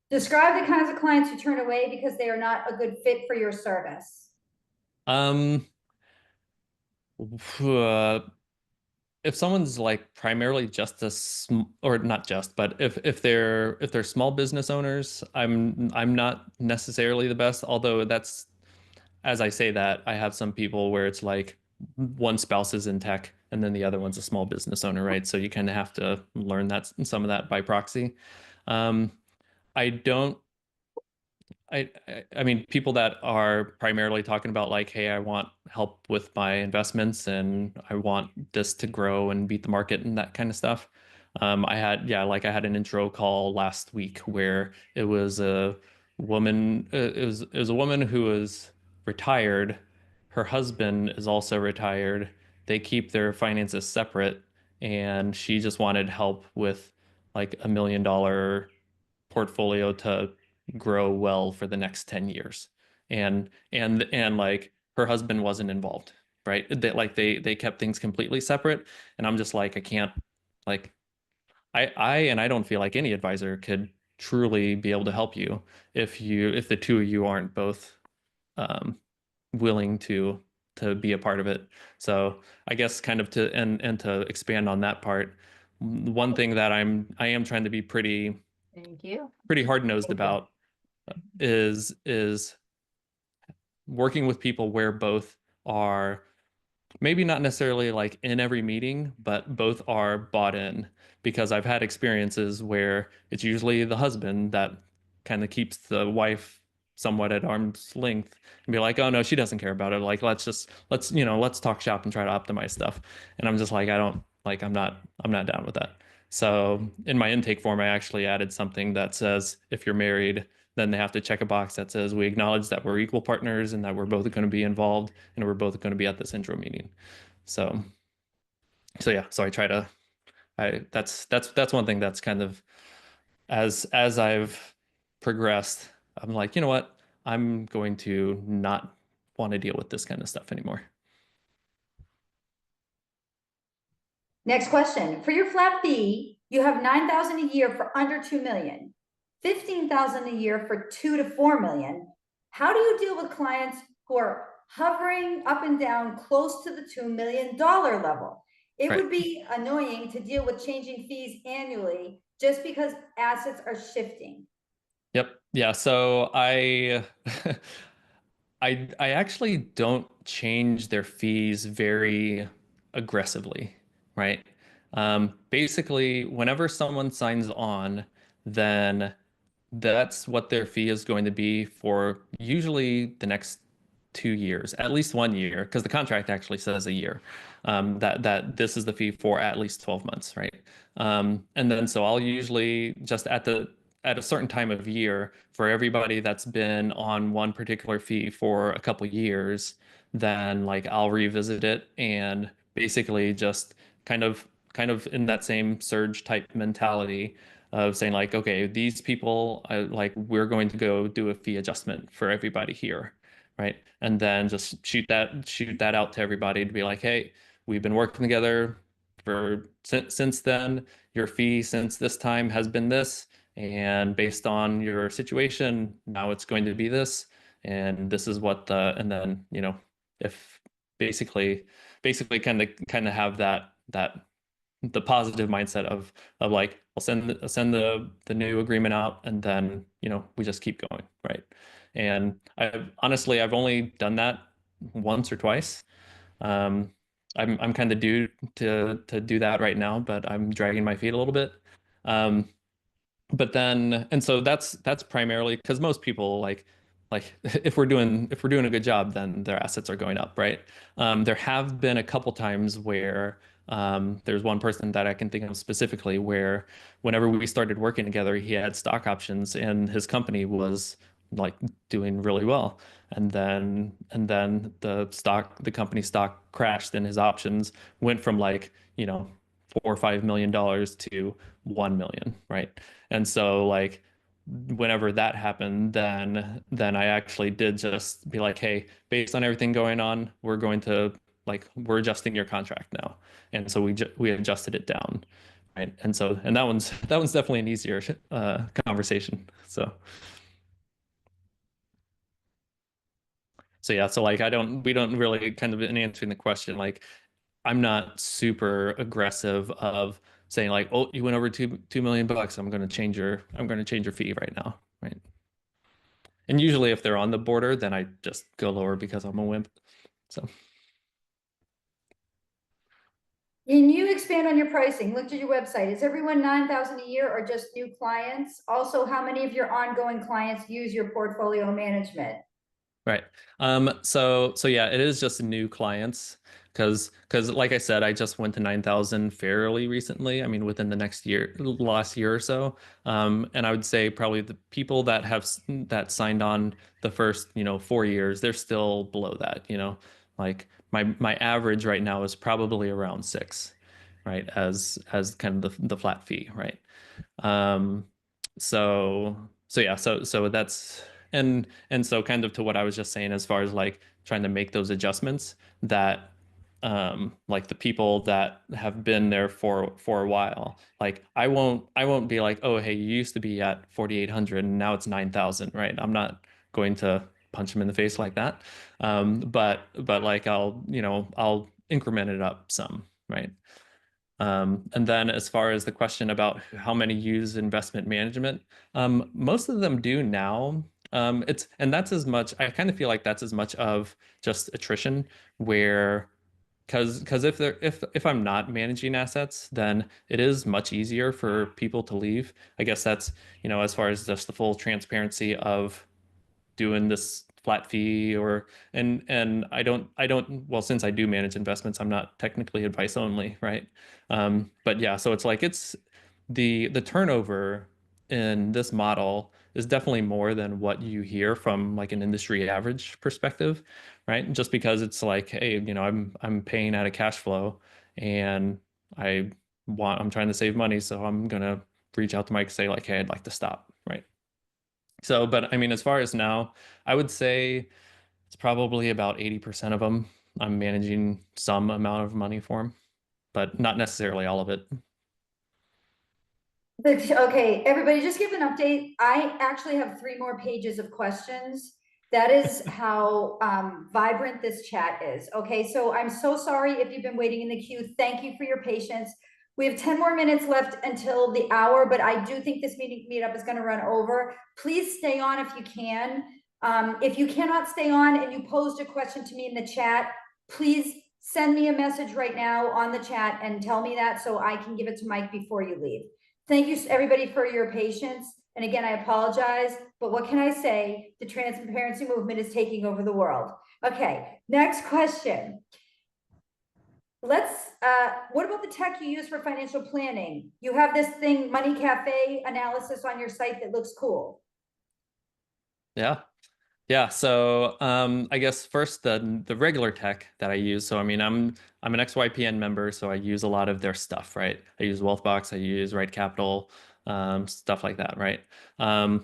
[SPEAKER 1] Describe the kinds of clients you turn away because they are not a good fit for your service.
[SPEAKER 4] Um, uh, if someone's like primarily just a or not just, but if they're small business owners, I'm not necessarily the best. Although that's, as I say that, I have some people where it's like one spouse is in tech and then the other one's a small business owner, right? So you kind of have to learn that some of that by proxy. Um, I don't I mean, people that are primarily talking about like, hey, I want help with my investments and I want this to grow and beat the market and that kind of stuff. I had an intro call last week where it was a woman, it was a woman who was retired. Her husband is also retired. They keep their finances separate, and she just wanted help with like $1 million portfolio to grow well for the next 10 years. And like her husband wasn't involved, right? They kept things completely separate. And I'm just like, I can't, like, I don't feel like any advisor could truly be able to help you if the two of you aren't both um willing to be a part of it. So I guess kind of and to expand on that part, one thing that I am trying to be
[SPEAKER 1] Thank you.
[SPEAKER 4] pretty hard-nosed about is working with people where both are maybe not necessarily like in every meeting, but both are bought in, because I've had experiences where it's usually the husband that kind of keeps the wife somewhat at arm's length and be like, oh no, she doesn't care about it. Like let's talk shop and try to optimize stuff. And I'm just like, I don't like I'm not down with that. So in my intake form, I actually added something that says if you're married, then they have to check a box that says we acknowledge that we're equal partners and that we're both going to be involved and we're both going to be at this intro meeting. So, so yeah, so I try to, that's one thing that's kind of, as I've progressed, I'm like, you know what? I'm going to not want to deal with this kind of stuff anymore.
[SPEAKER 1] Next question. For your flat fee, you have 9,000 a year for under 2 million, 15,000 a year for 2 to 4 million. How do you deal with clients who are hovering up and down close to the $2 million level? It
[SPEAKER 4] Right.
[SPEAKER 1] would be annoying to deal with changing fees annually just because assets are shifting.
[SPEAKER 4] Yep. Yeah. So I actually don't change their fees very aggressively, right? Basically, whenever someone signs on, then that's what their fee is going to be for usually the next 2 years, at least 1 year, because the contract actually says a year. That this is the fee for at least 12 months, right? And then so I'll usually just at a certain time of year for everybody that's been on one particular fee for a couple years, then like I'll revisit it and basically just kind of in that same surge type mentality of saying like, okay, these people, like we're going to go do a fee adjustment for everybody here, right? And then just shoot that out to everybody to be like, hey, we've been working together for since then. Your fee since this time has been this, and based on your situation, now it's going to be this, and this is what and then if basically kind of have that the positive mindset of like I'll send the new agreement out and then we just keep going, right? And I've only done that once or twice. um I'm kind of due to do that right now, but I'm dragging my feet a little bit. um but then and so that's primarily because most people like if we're doing a good job, then their assets are going up, right? There have been a couple times where there's one person that I can think of specifically where whenever we started working together, he had stock options and his company was like doing really well. And then the company stock crashed and his options went from like, $4 or $5 million to 1 million, right? And so like whenever that happened, then I actually did just be like, hey, based on everything going on, we're adjusting your contract now. And so we adjusted it down, right? And that one's definitely an easier conversation. So yeah, so like we don't really kind of in answering the question, like I'm not super aggressive of saying like, oh, you went over two million bucks, I'm going to change your fee right now, right? And usually if they're on the border, then I just go lower because I'm a wimp. So
[SPEAKER 1] Can you expand on your pricing? Looked at your website. Is everyone 9,000 a year or just new clients? Also, how many of your ongoing clients use your portfolio management?
[SPEAKER 4] right. So yeah, it is just new clients because like I said, I just went to 9,000 fairly recently. I mean, within the last year or so. And I would say probably the people that signed on the first, 4 years, they're still below that. Like my average right now is probably around 6, right? As kind of the flat fee, right? Um, so yeah, so that's and so kind of to what I was just saying as far as like trying to make those adjustments that like the people that have been there for a while, like I won't be like, oh hey, you used to be at 4,800 and now it's 9,000, right? I'm not going to punch them in the face like that. But like I'll increment it up some, right? And then as far as the question about how many use investment management, most of them do now. That's as much, I kind of feel like that's as much of just attrition where because if I'm not managing assets, then it is much easier for people to leave. I guess that's, as far as just the full transparency of doing this flat fee and I don't well, since I do manage investments, I'm not technically advice only, right? But yeah, so it's like it's the turnover in this model is definitely more than what you hear from like an industry average perspective, right? Just because it's like, hey, I'm paying out of cash flow and I'm trying to save money, so I'm gonna reach out to Mike and say like, hey, I'd like to stop, right? So, but I mean, as far as now, I would say it's probably about 80% of them I'm managing some amount of money for them, but not necessarily all of it.
[SPEAKER 1] Okay, everybody, just give an update. I actually have 3 more pages of questions. That is how vibrant this chat is. Okay, so I'm so sorry if you've been waiting in the queue. Thank you for your patience. We have 10 more minutes left until the hour, but I do think this meetup is going to run over. Please stay on if you can. If you cannot stay on and you posed a question to me in the chat, please send me a message right now on the chat and tell me that so I can give it to Mike before you leave. Thank you, everybody, for your patience. And again, I apologize, but what can I say? The transparency movement is taking over the world. Okay, next question. What about the tech you use for financial planning? You have this thing, Money Cafe analysis on your site that looks cool.
[SPEAKER 4] Yeah. Yeah, so I guess first the regular tech that I use. So I mean, I'm an XYPN member, so I use a lot of their stuff, right? I use Wealthbox, I use Right Capital, stuff like that, right? I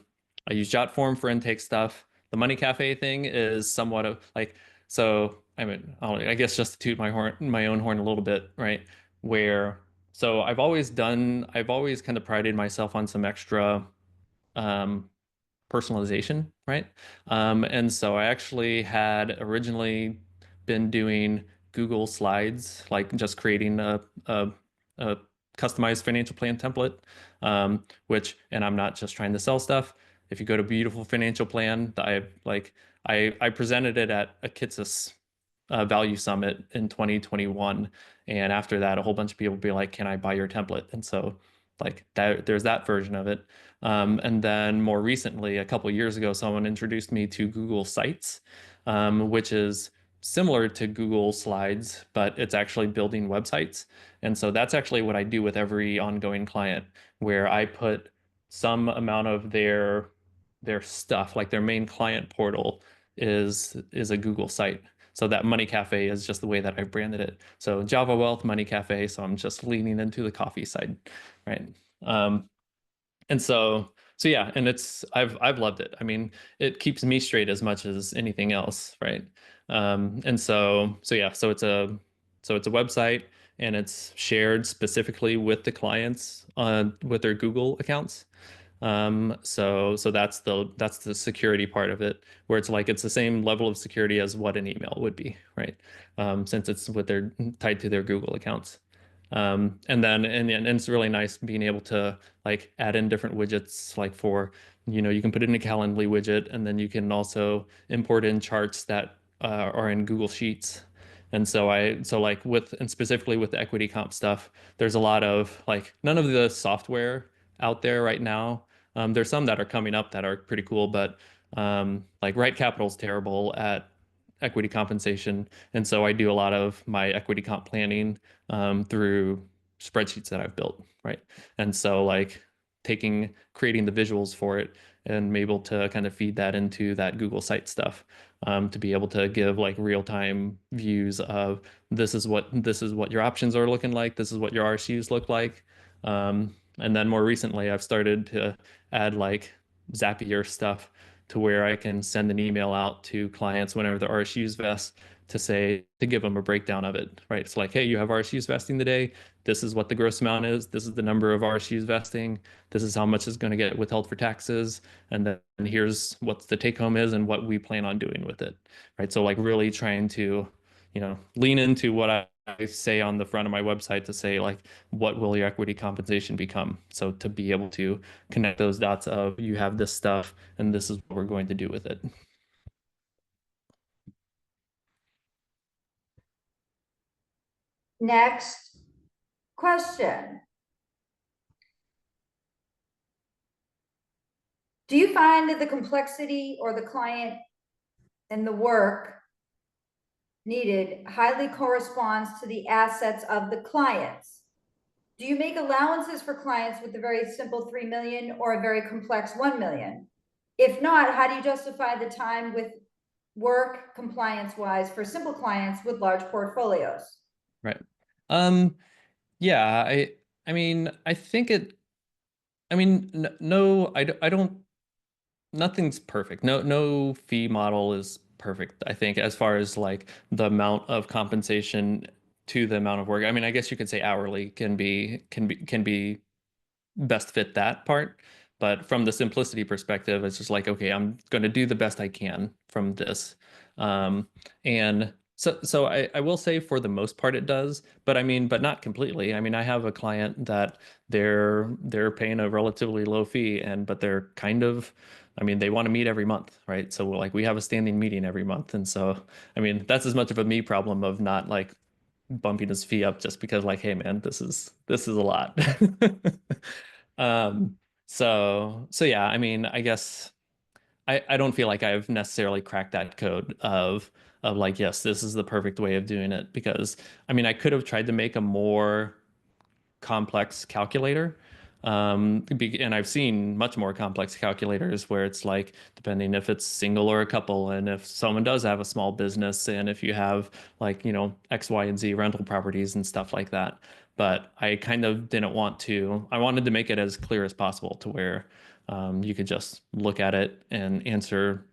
[SPEAKER 4] use JotForm for intake stuff. The Money Cafe thing is somewhat of like, so I mean, I guess just to toot my own horn a little bit, right? Where so I've always kind of prided myself on some extra um personalization, right? And so I actually had originally been doing Google Slides, like just creating a customized financial plan template, and I'm not just trying to sell stuff. If you go to Beautiful Financial Plan, I presented it at a Kitsus Value Summit in 2021, and after that, a whole bunch of people be like, "Can I buy your template?" And so like that, there's that version of it. And then more recently, a couple years ago, someone introduced me to Google Sites, which is similar to Google Slides, but it's actually building websites. And so that's actually what I do with every ongoing client, where I put some amount of their stuff, like their main client portal is a Google site. So that Money Cafe is just the way that I branded it. So Java Wealth Money Cafe. So I'm just leaning into the coffee side, right? Um, and so yeah, and I've loved it. I mean, it keeps me straight as much as anything else, right? And so yeah, so it's a website and it's shared specifically with the clients with their Google accounts. So that's the security part of it, where it's like it's the same level of security as what an email would be, right? Since it's with their tied to their Google accounts. And it's really nice being able to like add in different widgets, like for, you can put in a Calendly widget, and then you can also import in charts that are in Google Sheets. And so like and specifically with the equity comp stuff, there's a lot of like none of the software out there right now. There's some that are coming up that are pretty cool, but like Right Capital's terrible at equity compensation. And so I do a lot of my equity comp planning through spreadsheets that I've built, right? And so like creating the visuals for it and I'm able to kind of feed that into that Google Site stuff to be able to give like real-time views of this is what your options are looking like, this is what your RSUs look like. And then more recently, I've started to add like Zapier stuff to where I can send an email out to clients whenever the RSUs vest to give them a breakdown of it, right? It's like, hey, you have RSUs vesting today. This is what the gross amount is. This is the number of RSUs vesting. This is how much is going to get withheld for taxes. And then here's what the take home is and what we plan on doing with it, right? So like really trying to, lean into what I say on the front of my website to say like, what will your equity compensation become? So to be able to connect those dots of you have this stuff and this is what we're going to do with it.
[SPEAKER 1] Next question. Do you find that the complexity or the client and the work needed highly corresponds to the assets of the clients? Do you make allowances for clients with a very simple 3 million or a very complex 1 million? If not, how do you justify the time with work compliance wise for simple clients with large portfolios?
[SPEAKER 4] Right. Yeah, I mean, I think I mean, no, I don't, nothing's perfect. No fee model is perfect, I think, as far as like the amount of compensation to the amount of work. I mean, I guess you could say hourly can be best fit that part. But from the simplicity perspective, it's just like, okay, I'm going to do the best I can from this. And so I will say for the most part it does, but I mean, but not completely. I mean, I have a client that they're paying a relatively low fee but they're kind of, I mean, they want to meet every month, right? So like we have a standing meeting every month. And so, I mean, that's as much of a me problem of not like bumping his fee up just because like, hey man, this is a lot. So yeah, I mean, I guess I don't feel like I've necessarily cracked that code of like, yes, this is the perfect way of doing it, because I mean, I could have tried to make a more complex calculator. And I've seen much more complex calculators where it's like, depending if it's single or a couple, and if someone does have a small business, and if you have like, X, Y, and Z rental properties and stuff like that. But I kind of didn't want to, I wanted to make it as clear as possible to where you could just look at it and answer,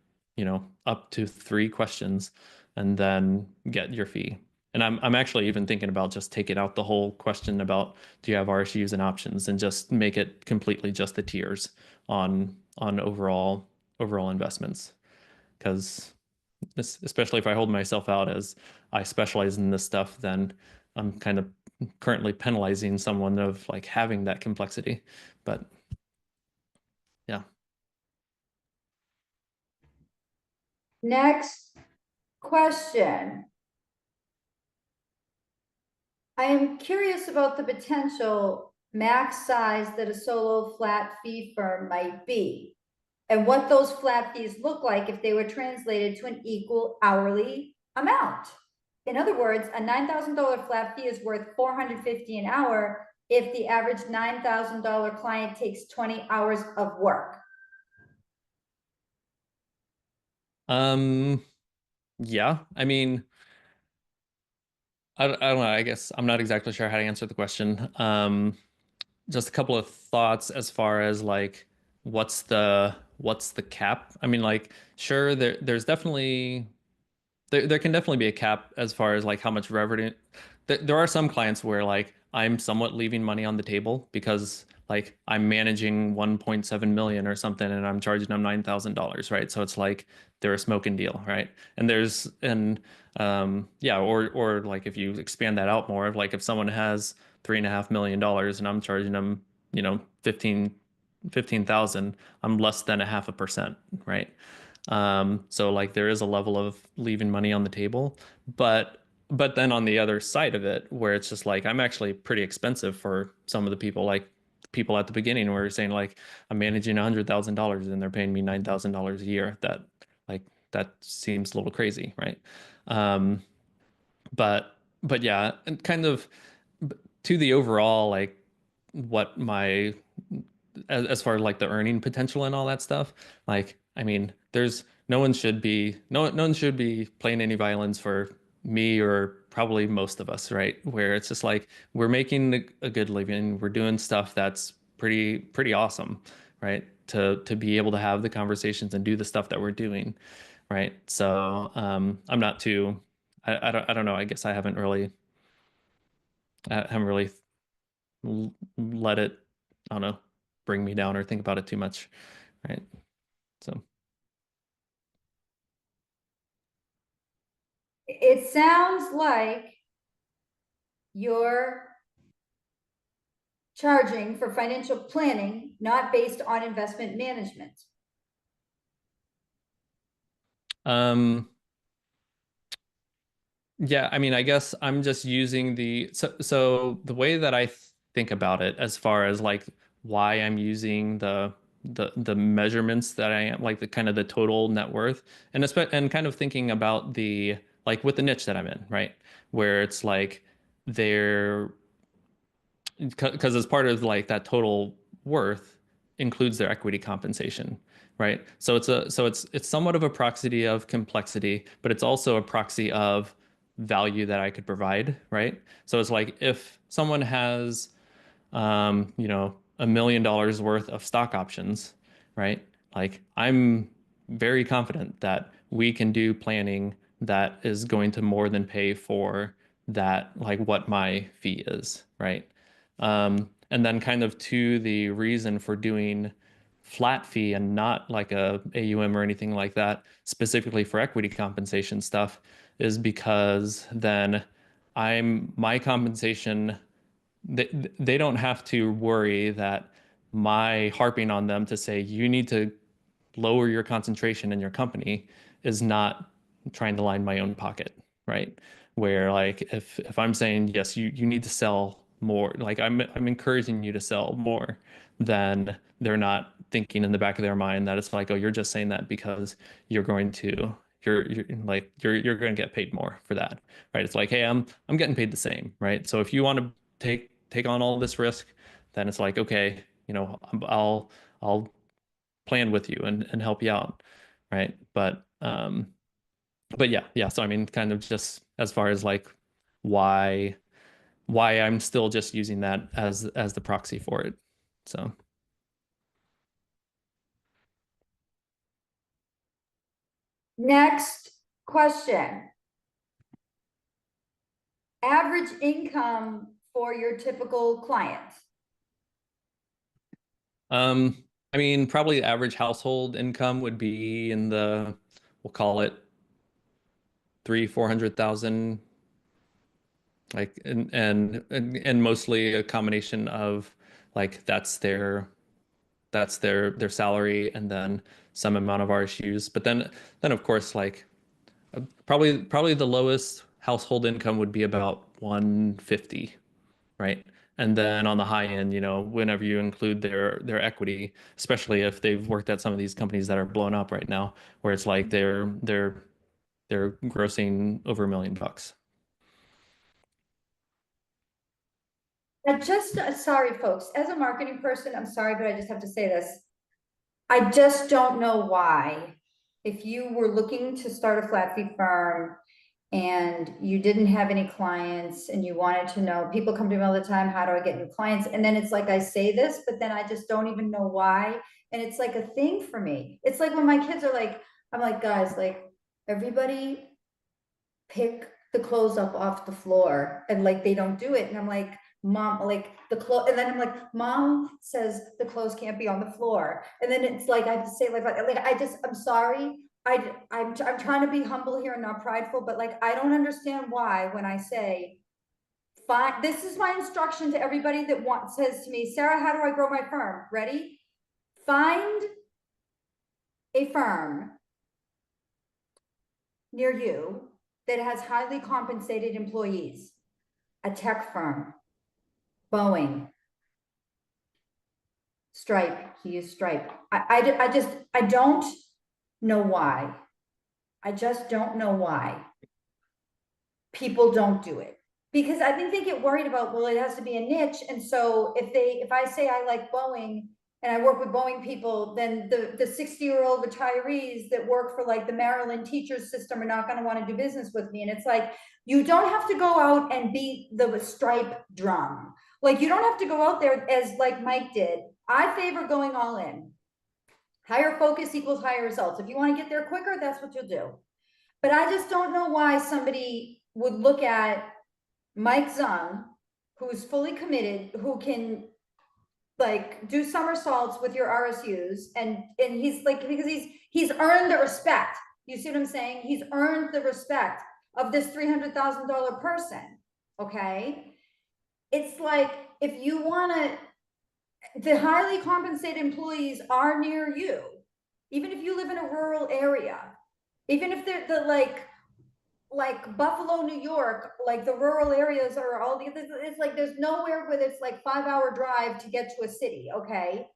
[SPEAKER 4] up to 3 questions and then get your fee. And I'm actually even thinking about just taking out the whole question about do you have RSUs and options, and just make it completely just the tiers on overall investments. Because especially if I hold myself out as I specialize in this stuff, then I'm kind of currently penalizing someone of like having that complexity. But yeah.
[SPEAKER 1] Next question. I am curious about the potential max size that a solo flat fee firm might be, and what those flat fees look like if they were translated to an equal hourly amount. In other words, a $9,000 flat fee is worth $450 an hour if the average $9,000 client takes 20 hours of work.
[SPEAKER 4] Yeah, I mean, I don't know. I guess I'm not exactly sure how to answer the question. Just a couple of thoughts as far as like what's the cap? I mean, like, sure, there's definitely there can definitely be a cap as far as like how much revenue. There are some clients where like I'm somewhat leaving money on the table because like I'm managing 1.7 million or something, and I'm charging them $9,000, right? So it's like they're a smoking deal, right? Yeah, or like if you expand that out more, like if someone has $3.5 million and I'm charging them, 15,000, I'm less than a 0.5%, right? So like there is a level of leaving money on the table, but then on the other side of it, where it's just like I'm actually pretty expensive for some of the people, like people at the beginning where you're saying like I'm managing $100,000 and they're paying me $9,000 a year. Like that seems a little crazy, right? Um, but yeah, and kind of to the overall like what my as far as like the earning potential and all that stuff, like I mean, there's no one should be playing any violins for me or probably most of us, right? Where it's just like we're making a good living, we're doing stuff that's pretty awesome, right? To be able to have the conversations and do the stuff that we're doing, right? So I'm not too I don't know. I guess I haven't really let it, I don't know, bring me down or think about it too much, right? So,
[SPEAKER 1] It sounds like you're charging for financial planning, not based on investment management.
[SPEAKER 4] um, yeah, I mean, I guess I'm just using so the way that I think about it as far as like why I'm using the measurements that I am like the kind of the total net worth, and kind of thinking about the like with the niche that I'm in, right? Where it's like there because as part of like that total worth includes their equity compensation, right? So it's somewhat of a proxy of complexity, but it's also a proxy of value that I could provide, right? So it's like if someone has $1 million worth of stock options, right? Like I'm very confident that we can do planning that is going to more than pay for that, like what my fee is, right? And then kind of to the reason for doing flat fee and not like a AUM or anything like that, specifically for equity compensation stuff, is because then my compensation they they don't have to worry that my harping on them to say you need to lower your concentration in your company is not trying to line my own pocket, right? Where like if I'm saying yes, you need to sell more. Like I'm encouraging you to sell more than they're not thinking in the back of their mind that it's like, oh, you're just saying that because you're going to you're going to get paid more for that, right? It's like, hey, I'm getting paid the same, right? So if you want to take on all this risk, then it's like, okay, I'll plan with you and help you out, right? But yeah. So I mean, kind of just as far as like why I'm still just using that as the proxy for it. So
[SPEAKER 1] Next question. Average income for your typical client.
[SPEAKER 4] I mean, probably average household income would be in the, we'll call it 300,000-400,000, like and mostly a combination of like that's their salary and then some amount of RSUs. But then of course like probably the lowest household income would be about 150, right? And then on the high end, whenever you include their equity, especially if they've worked at some of these companies that are blown up right now, where it's like they're grossing over $1 million.
[SPEAKER 1] Sorry, folks, as a marketing person, I'm sorry, but I just have to say this. I just don't know why, if you were looking to start a flat fee firm and you didn't have any clients and you wanted to know, people come to me all the time, how do I get new clients? And then it's like, I say this, but then I just don't even know why. And it's like a thing for me. It's like when my kids are like, I'm like, guys, like everybody pick the clothes up off the floor, and like they don't do it. And I'm like, mom, like the clothes, and then I'm like, mom says the clothes can't be on the floor. And then it's like, I have to say like I'm sorry. I'm trying to be humble here and not prideful, but like, I don't understand why when I say, fine, this is my instruction to everybody that says to me, Sarah, how do I grow my firm? Ready? Find a firm near you that has highly compensated employees, a tech firm, Boeing, Stripe, he used Stripe. I don't know why. I just don't know why people don't do it. Because I think they get worried about, well, it has to be a niche. And so if I say I like Boeing and I work with Boeing people, then the 60-year-old retirees that work for like the Maryland teachers system are not going to want to do business with me. And it's like, you don't have to go out and beat the Stripe drum. Like, you don't have to go out there as like Mike did. I favor going all in. Higher focus equals higher results. If you want to get there quicker, that's what you'll do. But I just don't know why somebody would look at Mike Zung, who's fully committed, who can like do somersaults with your RSUs, and he's like, because he's earned the respect. You see what I'm saying? He's earned the respect of this $300,000 person. Okay, it's like, if you want to, the highly compensated employees are near you, even if you live in a rural area, even if they're the like Buffalo, New York, like the rural areas are all the, it's like there's nowhere where it's like 5-hour drive to get to a city. Okay,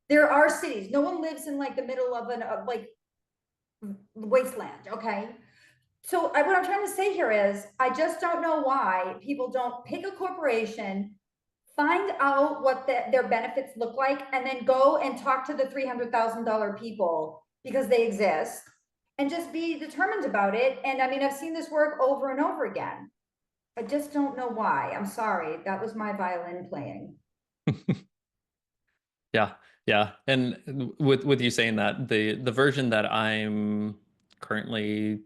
[SPEAKER 1] there are cities. No one lives in like the middle of like wasteland. Okay, so what I'm trying to say here is, I just don't know why people don't pick a corporation, find out what their benefits look like, and then go and talk to the $300,000 people, because they exist, and just be determined about it. And I mean, I've seen this work over and over again. I just don't know why. I'm sorry. That was my violin playing.
[SPEAKER 4] Yeah. And with you saying that, the version that I'm currently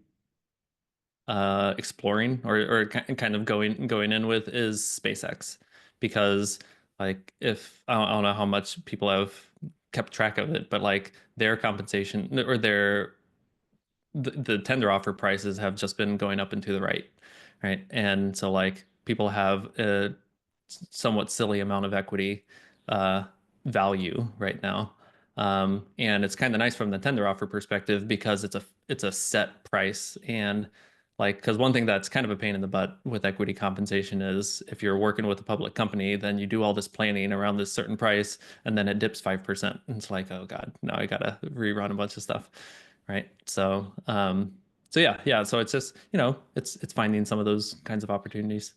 [SPEAKER 4] exploring or kind of going in with is SpaceX, because like, if I don't know how much people have kept track of it, but like their compensation or the tender offer prices have just been going up and to the right? And so like people have a somewhat silly amount of equity uh, value right now. And it's kind of nice from the tender offer perspective because it's a set price, and Like, because one thing that's kind of a pain in the butt with equity compensation is if you're working with a public company, then you do all this planning around this certain price, and then it dips 5%. And it's like, oh God, now I gotta rerun a bunch of stuff, right? So yeah. So it's just, it's finding some of those kinds of opportunities.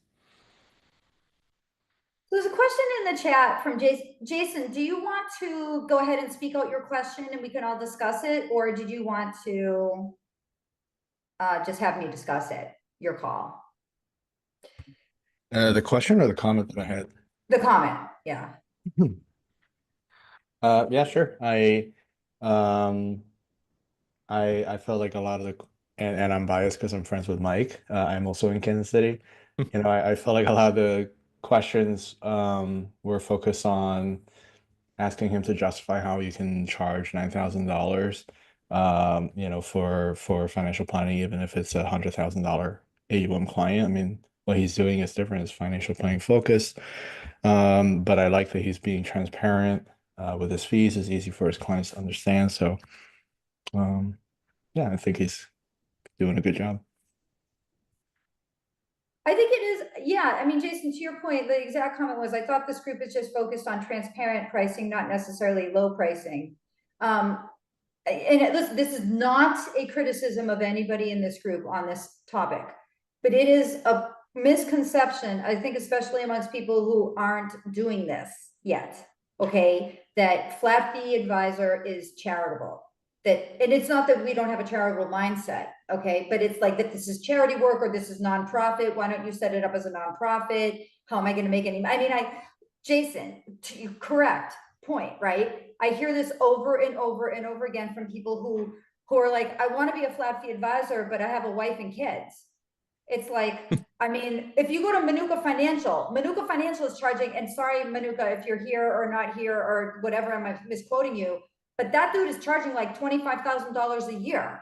[SPEAKER 1] There's a question in the chat from Jason. Jason, do you want to go ahead and speak out your question and we can all discuss it? Or did you want to just have me discuss it? Your call.
[SPEAKER 7] The question or the comment that I had?
[SPEAKER 1] The comment, yeah.
[SPEAKER 7] Yeah, sure. I felt like a lot of and I'm biased because I'm friends with Mike. I'm also in Kansas City. I felt like a lot of the questions were focused on asking him to justify how you can charge $9,000 for financial planning, even if it's $100,000 AUM client. I mean, what he's doing is different. It's financial planning focused. But I like that he's being transparent with his fees. It's easy for his clients to understand. So yeah, I think he's doing a good job.
[SPEAKER 1] I think it is, yeah. I mean, Jason, to your point, the exact comment was, I thought this group is just focused on transparent pricing, not necessarily low pricing. Listen, this is not a criticism of anybody in this group on this topic, but it is a misconception, I think, especially amongst people who aren't doing this yet, okay, that flat fee advisor is charitable. And it's not that we don't have a charitable mindset, okay, but it's like that this is charity work or this is nonprofit. Why don't you set it up as a nonprofit? How am I going to make any? I mean, Jason, correct point, right? I hear this over and over and over again from people who are like, I want to be a flat fee advisor, but I have a wife and kids. It's like, I mean, if you go to Manuka Financial is charging, and sorry, Manuka, if you're here or not here or whatever, I'm misquoting you, but that dude is charging like $25,000 a year.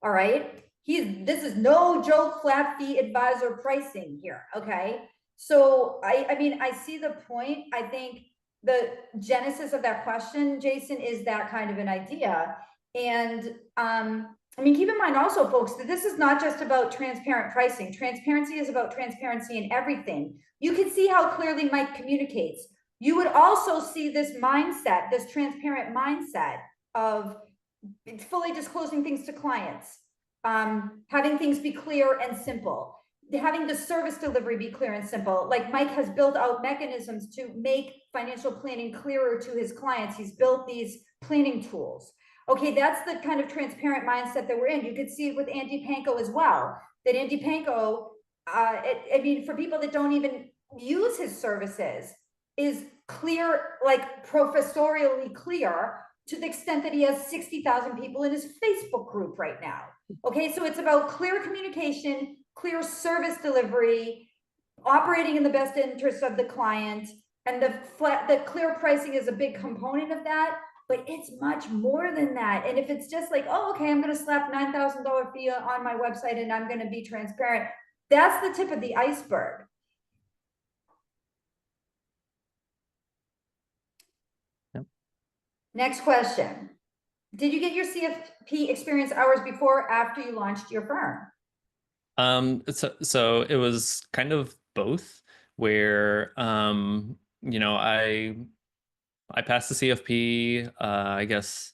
[SPEAKER 1] All right. This is no joke, flat fee advisor pricing here. Okay. So I mean, I see the point. I think the genesis of that question, Jason, is that kind of an idea. And I mean, keep in mind also, folks, that this is not just about transparent pricing. Transparency is about transparency in everything. You can see how clearly Mike communicates. You would also see this mindset, this transparent mindset of fully disclosing things to clients, having things be clear and simple, having the service delivery be clear and simple. Like Mike has built out mechanisms to make financial planning clearer to his clients. He's built these planning tools. Okay, that's the kind of transparent mindset that we're in. You could see it with Andy Panko as well, that Andy Panko, I mean, for people that don't even use his services, is clear, like professorially clear, to the extent that he has 60,000 people in his Facebook group right now. Okay, so it's about clear communication, clear service delivery, operating in the best interest of the client, and the clear pricing is a big component of that, but it's much more than that. And if it's just like, oh, okay, I'm going to slap $9,000 fee on my website and I'm going to be transparent, that's the tip of the iceberg. Yep. Next question. Did you get your CFP experience hours before or after you launched your firm?
[SPEAKER 4] So it was kind of both, where I passed the CFP. I guess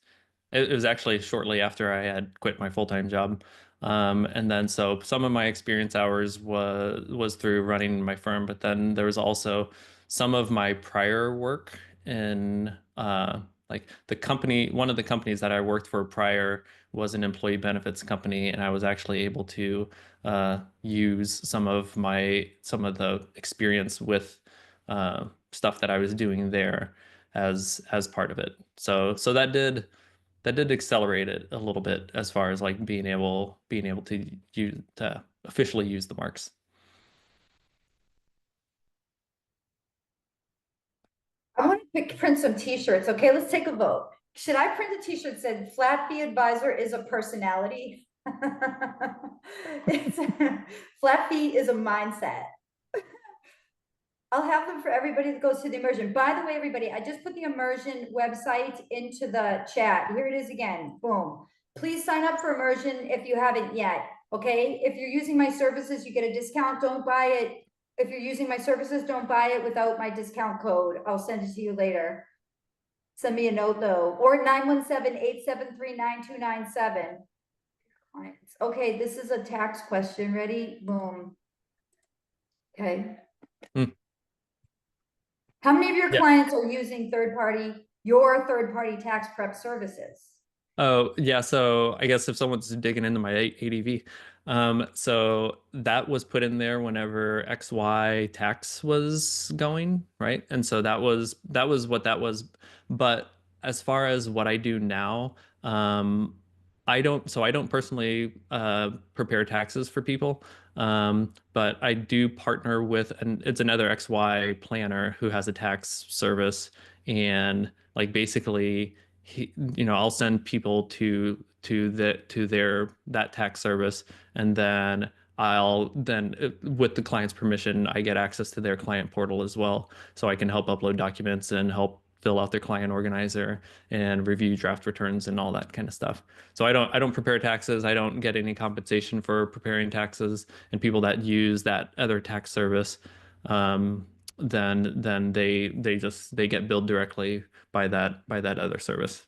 [SPEAKER 4] it was actually shortly after I had quit my full-time job. And then so some of my experience hours was through running my firm, but then there was also some of my prior work in like one of the companies that I worked for prior was an employee benefits company, and I was actually able to use some of the experience with stuff that I was doing there as part of it. So that did accelerate it a little bit as far as like being able to officially use the marks.
[SPEAKER 1] I want to print some t-shirts. Okay, let's take a vote. Should I print a t-shirt that said flat fee advisor is a personality? Flat fee is a mindset. I'll have them for everybody that goes to the immersion. By the way, everybody, I just put the immersion website into the chat. Here it is again. Boom. Please sign up for immersion if you haven't yet. Okay, if you're using my services, you get a discount. Don't buy it. If you're using my services, don't buy it without my discount code. I'll send it to you later. Send me a note though, or 917-873-9297. Okay, this is a tax question. Ready? Boom. Okay.
[SPEAKER 4] Hmm.
[SPEAKER 1] How many of your
[SPEAKER 4] Yeah.
[SPEAKER 1] clients are using your third-party tax prep services?
[SPEAKER 4] Oh, yeah. So I guess if someone's digging into my ADV, so that was put in there whenever XY tax was going, right? And so that was what that was. But as far as what I do now, I don't personally prepare taxes for people. But I do partner with, and it's another XY planner who has a tax service, and like basically I'll send people to their that tax service, and then with the client's permission, I get access to their client portal as well, so I can help upload documents and help fill out their client organizer and review draft returns and all that kind of stuff. So I don't prepare taxes. I don't get any compensation for preparing taxes, and people that use that other tax service, then they get billed directly by that other service.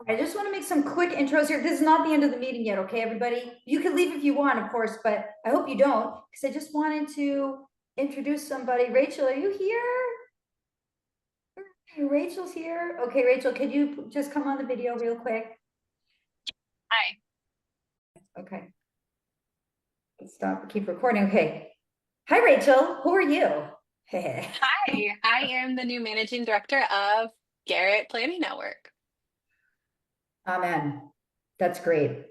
[SPEAKER 1] I just want to make some quick intros here. This is not the end of the meeting yet, okay, everybody? You can leave if you want, of course, but I hope you don't, because I just wanted to introduce somebody. Rachel, are you here? Rachel's here. Okay, Rachel, could you just come on the video real quick?
[SPEAKER 8] Hi.
[SPEAKER 1] Okay. Let's stop, keep recording. Okay. Hi, Rachel. Who are you?
[SPEAKER 8] Hi, I am the new managing director of Garrett Planning Network.
[SPEAKER 1] Amen. That's great.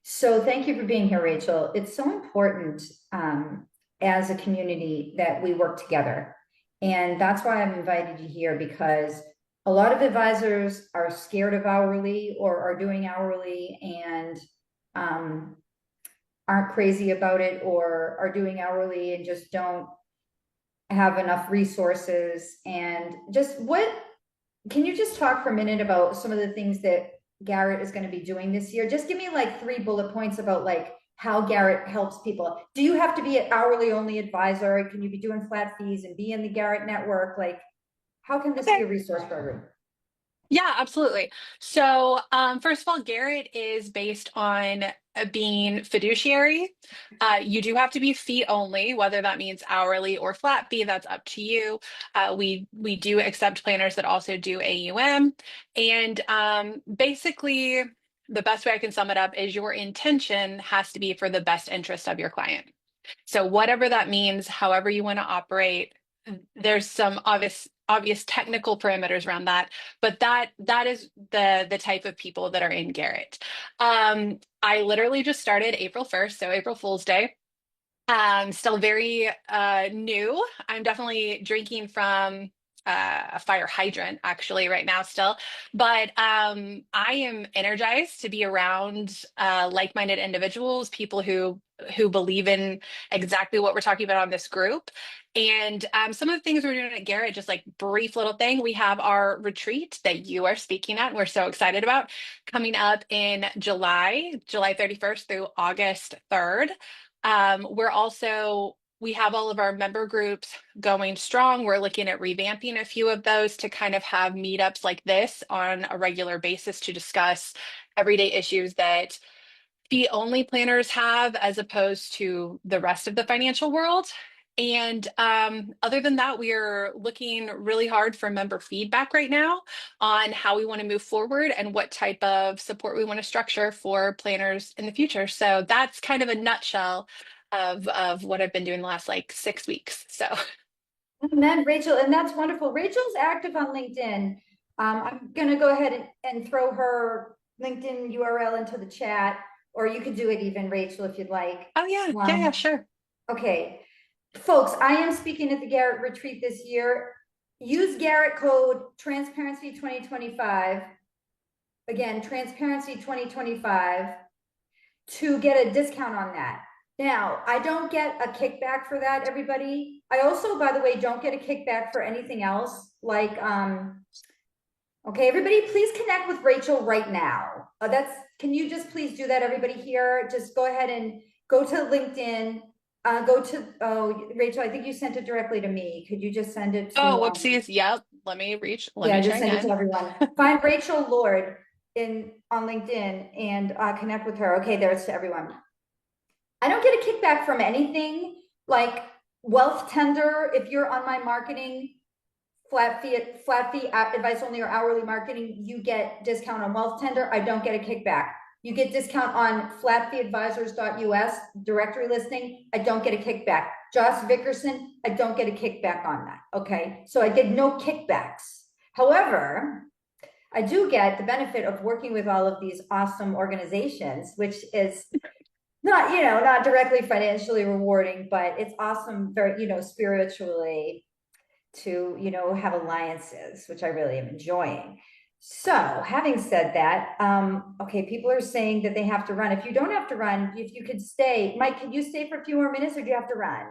[SPEAKER 1] So thank you for being here, Rachel. It's so important as a community that we work together. And that's why I've invited you here, because a lot of advisors are scared of hourly or are doing hourly and aren't crazy about it, or are doing hourly and just don't have enough resources. And just can you just talk for a minute about some of the things that Garrett is going to be doing this year? Just give me like 3 bullet points about like how Garrett helps people. Do you have to be an hourly only advisor? Can you be doing flat fees and be in the Garrett network? Like, how can this be a resource for everyone?
[SPEAKER 8] Yeah, absolutely. So, first of all, Garrett is based on being fiduciary. You do have to be fee only, whether that means hourly or flat fee, that's up to you. We do accept planners that also do AUM. And basically, the best way I can sum it up is your intention has to be for the best interest of your client. So whatever that means, however you want to operate, there's some obvious technical parameters around that, but that is the type of people that are in Garrett. I literally just started April 1st, so April Fool's Day. Still very new. I'm definitely drinking from a fire hydrant actually right now still, but I am energized to be around like-minded individuals, people who believe in exactly what we're talking about on this group. And some of the things we're doing at Garrett, just like brief little thing, we have our retreat that you are speaking at, and we're so excited about, coming up in July 31st through August 3rd. We have all of our member groups going strong. We're looking at revamping a few of those to kind of have meetups like this on a regular basis to discuss everyday issues that fee only planners have as opposed to the rest of the financial world. And other than that, we are looking really hard for member feedback right now on how we want to move forward and what type of support we want to structure for planners in the future. So that's kind of a nutshell of what I've been doing the last like 6 weeks. So.
[SPEAKER 1] And then Rachel, and that's wonderful. Rachel's active on LinkedIn. I'm going to go ahead and throw her LinkedIn URL into the chat, or you could do it even, Rachel, if you'd like.
[SPEAKER 8] Oh yeah, sure.
[SPEAKER 1] Okay. Folks, I am speaking at the Garrett retreat this year. Use Garrett code Transparency 2025. Again, Transparency 2025 to get a discount on that. Now, I don't get a kickback for that, everybody. I also, by the way, don't get a kickback for anything else, like Okay, everybody, please connect with Rachel right now. Can you just please do that, everybody here? Just go ahead and go to LinkedIn. Rachel, I think you sent it directly to me. Could you just send it
[SPEAKER 8] Oh,
[SPEAKER 1] to,
[SPEAKER 8] whoopsies. Yep. Let
[SPEAKER 1] yeah,
[SPEAKER 8] me
[SPEAKER 1] just
[SPEAKER 8] try
[SPEAKER 1] send it to
[SPEAKER 8] again.
[SPEAKER 1] everyone. Find Rachel Lord on LinkedIn and connect with her. Okay, there it's to everyone. I don't get a kickback from anything like wealth tender. If you're on my marketing flat fee advice only or hourly marketing, you get discount on wealth tender. I don't get a kickback. You get discount on flatfeeadvisors.us directory listing. I don't get a kickback. Josh Vickerson, I don't get a kickback on that. Okay, so I get no kickbacks. However, I do get the benefit of working with all of these awesome organizations, which is not, not directly financially rewarding, but it's awesome, very, spiritually to, have alliances, which I really am enjoying. So having said that, okay, people are saying that they have to run. If you don't have to run, if you could stay, Mike, can you stay for a few more minutes or do you have to run?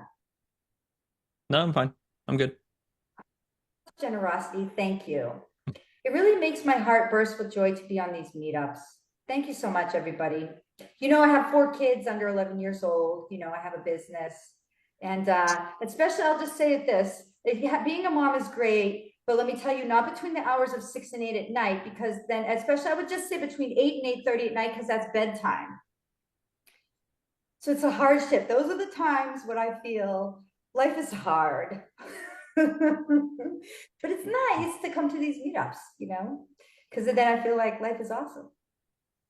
[SPEAKER 4] No, I'm fine. I'm good.
[SPEAKER 1] Generosity, thank you. It really makes my heart burst with joy to be on these meetups. Thank you so much, everybody. I have 4 kids under 11 years old. I have a business. And especially, I'll just say it this, being a mom is great, but let me tell you, not between the hours of 6 and 8 at night, because then, especially, I would just say between 8 and 8:30 at night, because that's bedtime. So it's a hardship. Those are the times when I feel life is hard. But it's nice to come to these meetups, because then I feel like life is awesome.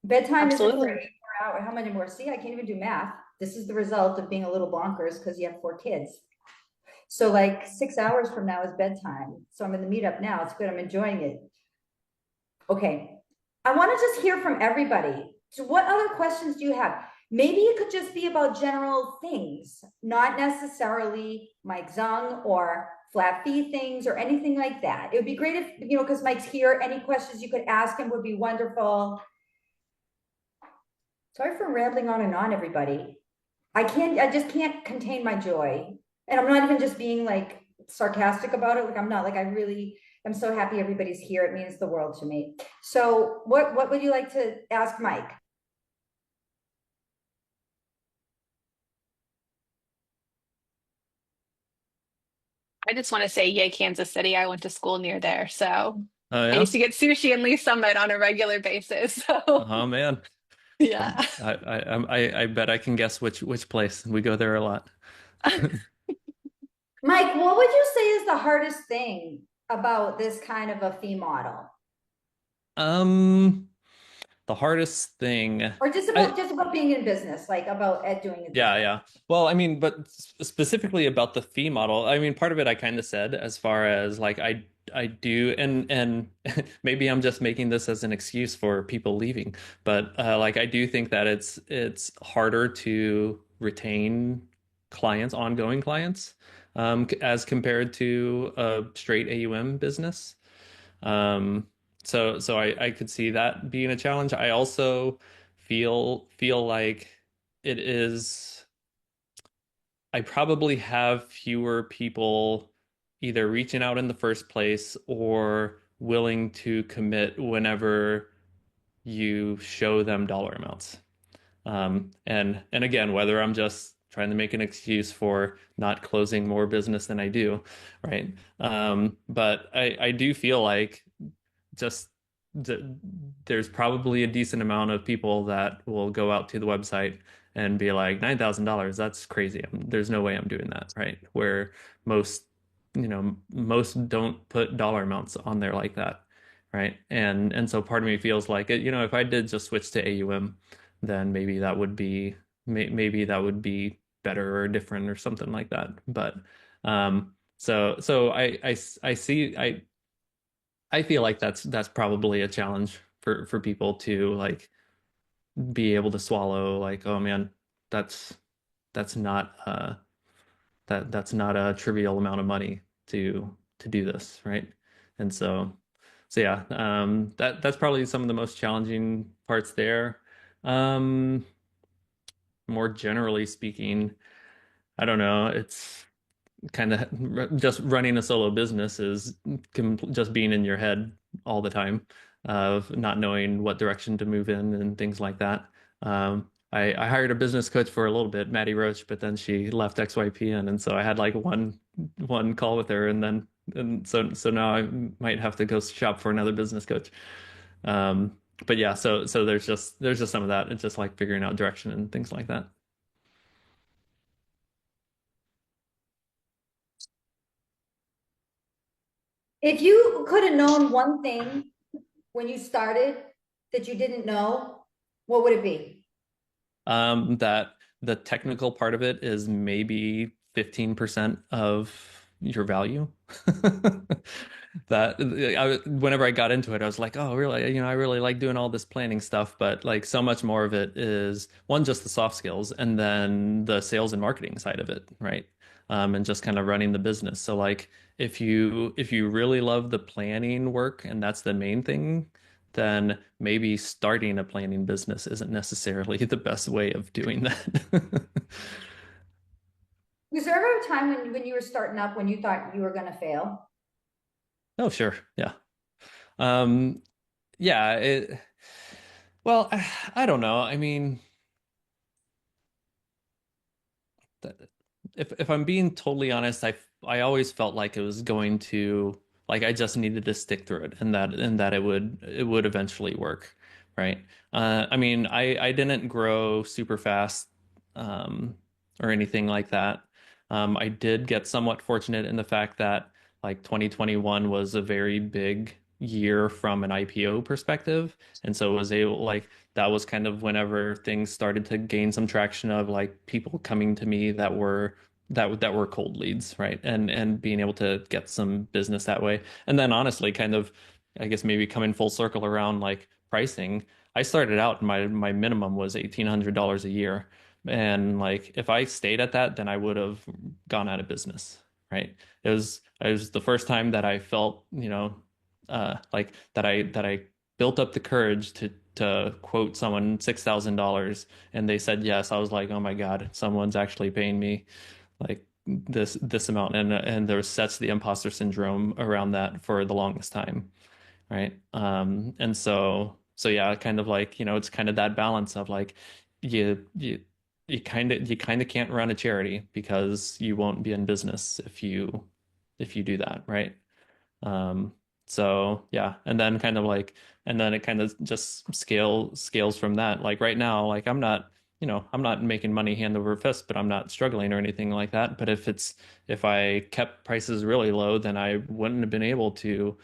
[SPEAKER 1] Bedtime isn't for 8
[SPEAKER 8] Absolutely.
[SPEAKER 1] more hours. How many more? See, I can't even do math. This is the result of being a little bonkers because you have 4 kids. So like 6 hours from now is bedtime. So I'm in the meetup now. It's good. I'm enjoying it. Okay. I want to just hear from everybody. So what other questions do you have? Maybe it could just be about general things, not necessarily Mike Zung or flat fee things or anything like that. It would be great if, because Mike's here, any questions you could ask him would be wonderful. Sorry for rambling on and on, everybody. I just can't contain my joy. And I'm not even just being like sarcastic about it. Like I'm not, like I'm so happy everybody's here. It means the world to me. So what would you like to ask Mike?
[SPEAKER 8] I just want to say, yay, Kansas City. I went to school near there. So
[SPEAKER 4] Oh
[SPEAKER 8] I
[SPEAKER 4] yeah.
[SPEAKER 8] used to get sushi in Lee Summit on a regular basis. So
[SPEAKER 4] Oh man.
[SPEAKER 8] yeah.
[SPEAKER 4] I bet I can guess which place. We go there a lot.
[SPEAKER 1] Mike, what would you say is the hardest thing about this kind of a fee model?
[SPEAKER 4] Um, the hardest thing.
[SPEAKER 1] Or just about being in business, like about doing it this
[SPEAKER 4] Yeah,
[SPEAKER 1] way?
[SPEAKER 4] yeah. Well, I mean, but specifically about the fee model, I mean, part of it I kind of said as far as like I do, and maybe I'm just making this as an excuse for people leaving, but like I do think that it's harder to retain clients, ongoing clients, as compared to a straight AUM business. Um, so I could see that being a challenge. I also feel like it is. I probably have fewer people either reaching out in the first place or willing to commit whenever you show them dollar amounts. And again, whether I'm just trying to make an excuse for not closing more business than I do, right? But I do feel like just th there's probably a decent amount of people that will go out to the website and be like $9,000, that's crazy. There's no way I'm doing that, right? Where most, most don't put dollar amounts on there like that, right? And so part of me feels like it, if I did just switch to AUM, then maybe that would be maybe that would be better or different or something like that. But so I see I feel like that's probably a challenge for people to like be able to swallow like, oh man, that's that's not that's not a trivial amount of money to do this, right? And so yeah, that's probably some of the most challenging parts there. Um, More generally speaking, I don't know, it's kind of just running a solo business is just being in your head all the time of not knowing what direction to move in and things like that. I hired a business coach for a little bit, Maddie Roach, but then she left XYPN, and so I had like one call with her, and so now I might have to go shop for another business coach. Um, but yeah, so there's just some of that. It's just like figuring out direction and things like that.
[SPEAKER 1] If you could have known one thing when you started that you didn't know, what would it be?
[SPEAKER 4] That the technical part of it is maybe 15% of your value. Whenever I got into it, I was like, oh, really? I really like doing all this planning stuff, but like so much more of it is one, just the soft skills, and then the sales and marketing side of it, right? And just kind of running the business. So like if you really love the planning work and that's the main thing, then maybe starting a planning business isn't necessarily the best way of doing that.
[SPEAKER 1] Was there ever a time when you were starting up when you thought you were gonna fail?
[SPEAKER 4] Oh, sure. Yeah. Um, yeah, well, I don't know. I mean, th- if I'm being totally honest, I always felt like it was going to like I just needed to stick through it and that it would eventually work, right? I mean, I didn't grow super fast or anything like that. I did get somewhat fortunate in the fact that like 2021 was a very big year from an IPO perspective, and so was able like that was kind of whenever things started to gain some traction of like people coming to me that were cold leads, right? And being able to get some business that way. And then honestly, kind of, I guess maybe coming full circle around like pricing, I started out my minimum was $1,800 a year. And like if I stayed at that, then I would have gone out of business, right? It was the first time that I felt, like that I built up the courage to quote someone $6,000 and they said yes. I was like, oh my God, someone's actually paying me like this amount, and there sets the imposter syndrome around that for the longest time, right? And so yeah, kind of like, it's kind of that balance of like you you you kind of can't run a charity because you won't be in business if you do that, right? Um, so yeah, and then it kind of just scales from that. Like right now, like I'm not making money hand over fist, but I'm not struggling or anything like that. But if I kept prices really low, then I wouldn't have been able to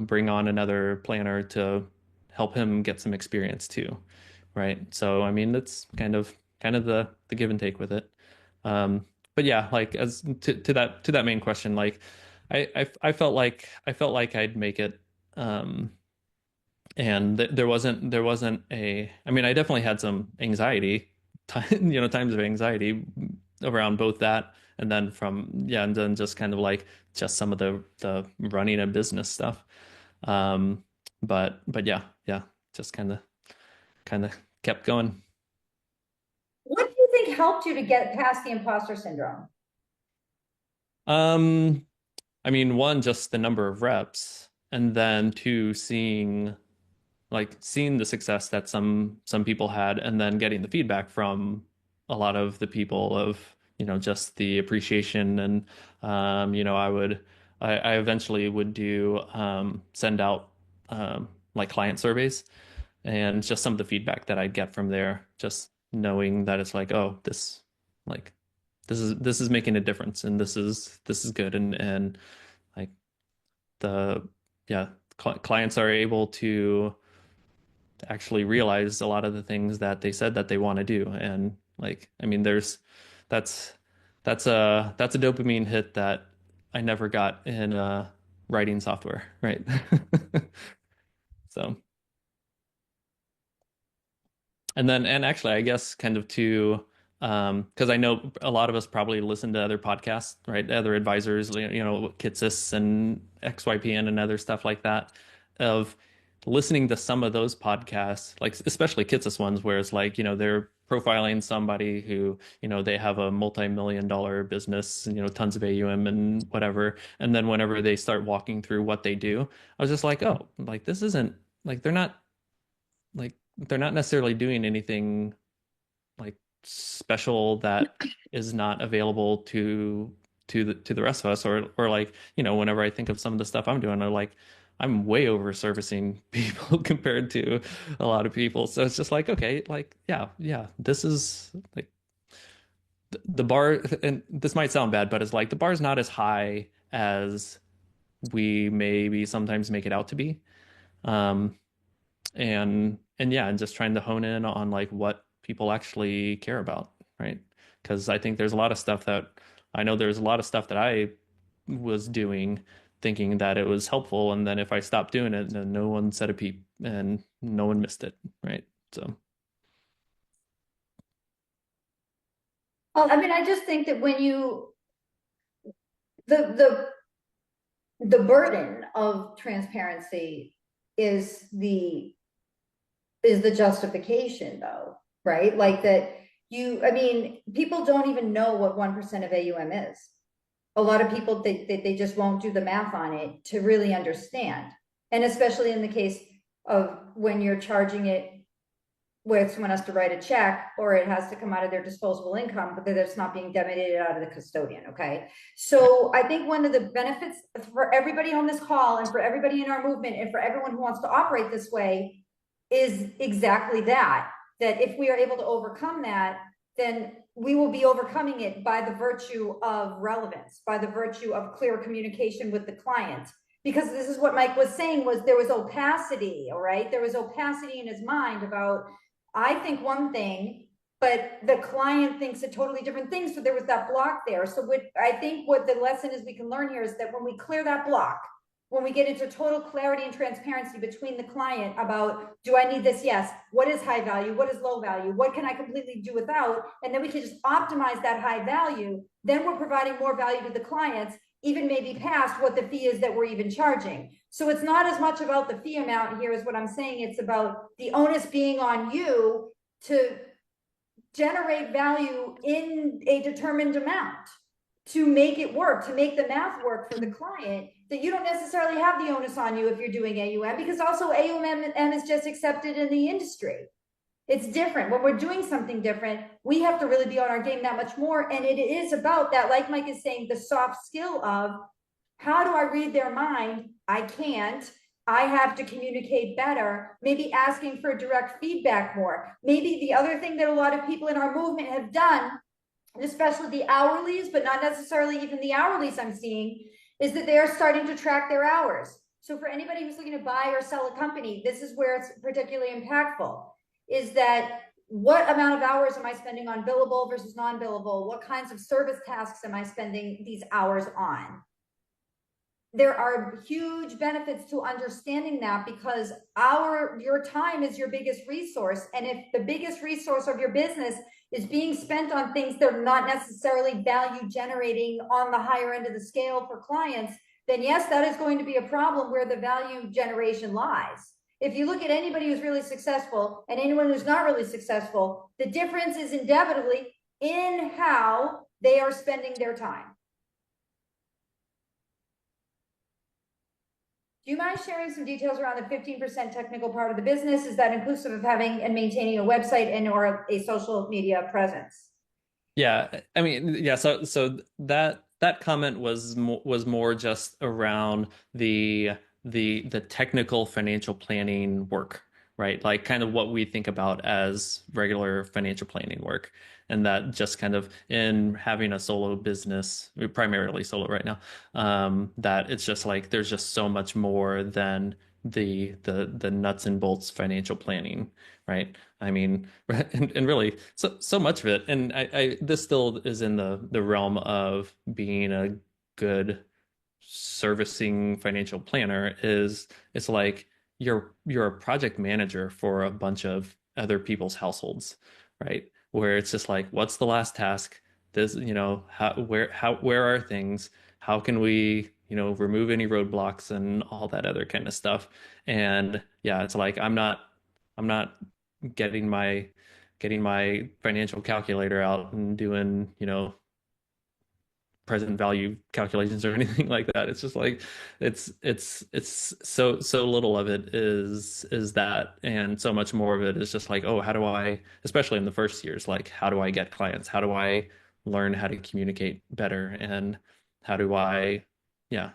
[SPEAKER 4] bring on another planner to help him get some experience too, right? So I mean, that's kind of the give and take with it. But yeah, like as to that main question, like I felt like I'd make it, um, and there wasn't a. I mean, I definitely had some anxiety, times of anxiety around both that, and then and then just kind of like just some of the running a business stuff. Um, but yeah, just kind of kept going.
[SPEAKER 1] What do you think helped you to get past the imposter syndrome?
[SPEAKER 4] Um, I mean, one, just the number of reps, and then two, seeing the success that some people had, and then getting the feedback from a lot of the people of, just the appreciation. And I eventually would do send out like client surveys, and just some of the feedback that I'd get from there, just knowing that it's like, oh, like this is making a difference, and this is good. And like the yeah, clients are able to actually realize a lot of the things that they said that they want to do. And like, I mean, that's that's a dopamine hit that I never got in writing software, right? So, and actually, I guess kind of to, because I know a lot of us probably listen to other podcasts, right? Other advisors, Kitsis and XYPN and other stuff like that, of listening to some of those podcasts, like especially Kitsis ones, where it's like, they're profiling somebody who, they have a multi-million dollar business, tons of AUM and whatever. And then whenever they start walking through what they do, I was just like, oh, like this isn't like like they're not necessarily doing anything like special that is not available to the rest of us, or like, whenever I think of some of the stuff I'm doing, I'm way over servicing people compared to a lot of people. So it's just like, okay, like, yeah, this is like the bar, and this might sound bad, but it's like the bar's not as high as we maybe sometimes make it out to be. Um, and yeah, and just trying to hone in on like what people actually care about, right? Because I think there's a lot of stuff that I know there's a lot of stuff that I was doing thinking that it was helpful, and then if I stopped doing it, then no one said a peep and no one missed it, right? So
[SPEAKER 1] Well, I mean, I just think that when you, the burden of transparency is the justification though, right? Like that I mean, people don't even know what 1% of AUM is. A lot of people, they just won't do the math on it to really understand. And especially in the case of when you're charging it where someone has to write a check or it has to come out of their disposable income, but that it's not being debited out of the custodian, okay? So I think one of the benefits for everybody on this call and for everybody in our movement and for everyone who wants to operate this way is exactly that, that if we are able to overcome that, then we will be overcoming it by the virtue of relevance, by the virtue of clear communication with the client. Because this is what Mike was saying, was there was opacity, all right? There was opacity in his mind about, I think one thing, but the client thinks a totally different thing. So there was that block there. So I think what the lesson is we can learn here is that when we clear that block, when we get into total clarity and transparency between the client about, do I need this? Yes. What is high value? What is low value? What can I completely do without? And then we can just optimize that high value. Then we're providing more value to the clients, even maybe past what the fee is that we're even charging. So it's not as much about the fee amount here as what I'm saying. It's about the onus being on you to generate value in a determined amount, to make it work, to make the math work for the client, that you don't necessarily have the onus on you if you're doing AUM, because also AUM is just accepted in the industry. It's different. When we're doing something different, we have to really be on our game that much more. And it is about that, like Mike is saying, the soft skill of, how do I read their mind? I can't. I have to communicate better, maybe asking for direct feedback more. Maybe the other thing that a lot of people in our movement have done, especially the hourlies, but not necessarily even the hourlies I'm seeing, is that they are starting to track their hours. So for anybody who's looking to buy or sell a company, this is where it's particularly impactful, is that what amount of hours am I spending on billable versus non-billable? What kinds of service tasks am I spending these hours on? There are huge benefits to understanding that, because your time is your biggest resource. And if the biggest resource of your business is being spent on things that are not necessarily value generating on the higher end of the scale for clients, then yes, that is going to be a problem where the value generation lies. If you look at anybody who's really successful and anyone who's not really successful, the difference is inevitably in how they are spending their time. Do you mind sharing some details around the 15% technical part of the business? Is that inclusive of having and maintaining a website and or a social media presence?
[SPEAKER 4] yeah, I mean, yeah, so that comment was more just around the technical financial planning work, right? Like kind of what we think about as regular financial planning work. And that just kind of in having a solo business, we're primarily solo right now, that it's just like there's just so much more than the nuts and bolts financial planning, right? I mean, and really so much of it, and I this still is in the realm of being a good servicing financial planner. Is it's like you're a project manager for a bunch of other people's households, right? Where it's just like, what's the last task? This, where are things? How can we, remove any roadblocks and all that other kind of stuff? And yeah, it's like I'm not getting getting my financial calculator out and doing, you know, present value calculations or anything like that. It's just like it's so little of it is that, and so much more of it is just like, oh, how do I, especially in the first years, like how do I get clients? How do I learn how to communicate better? And how do I, yeah,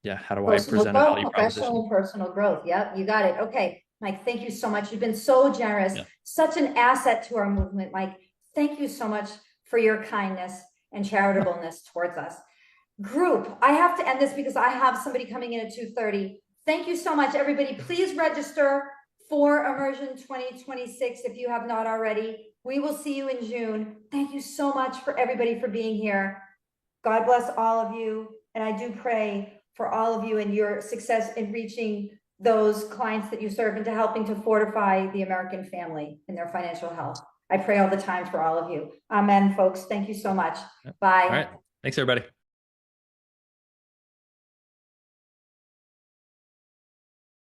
[SPEAKER 4] how do I
[SPEAKER 1] Personal
[SPEAKER 4] present a
[SPEAKER 1] growth,
[SPEAKER 4] value
[SPEAKER 1] professional
[SPEAKER 4] proposition?
[SPEAKER 1] and personal growth. Yep, you got it. Okay, Mike, thank you so much. You've been so generous,
[SPEAKER 4] Yeah.
[SPEAKER 1] such an asset to our movement. Mike, thank you so much for your kindness and charitableness towards us. Group, I have to end this because I have somebody coming in at 2:30. Thank you so much, everybody. Please register for Immersion 2026 if you have not already. We will see you in June. Thank you so much for everybody for being here. God bless all of you. And I do pray for all of you and your success in reaching those clients that you serve and to helping to fortify the American family in their financial health. I pray all the time for all of you. Amen, folks. Thank you so much.
[SPEAKER 4] All
[SPEAKER 1] Bye.
[SPEAKER 4] right. Thanks, everybody.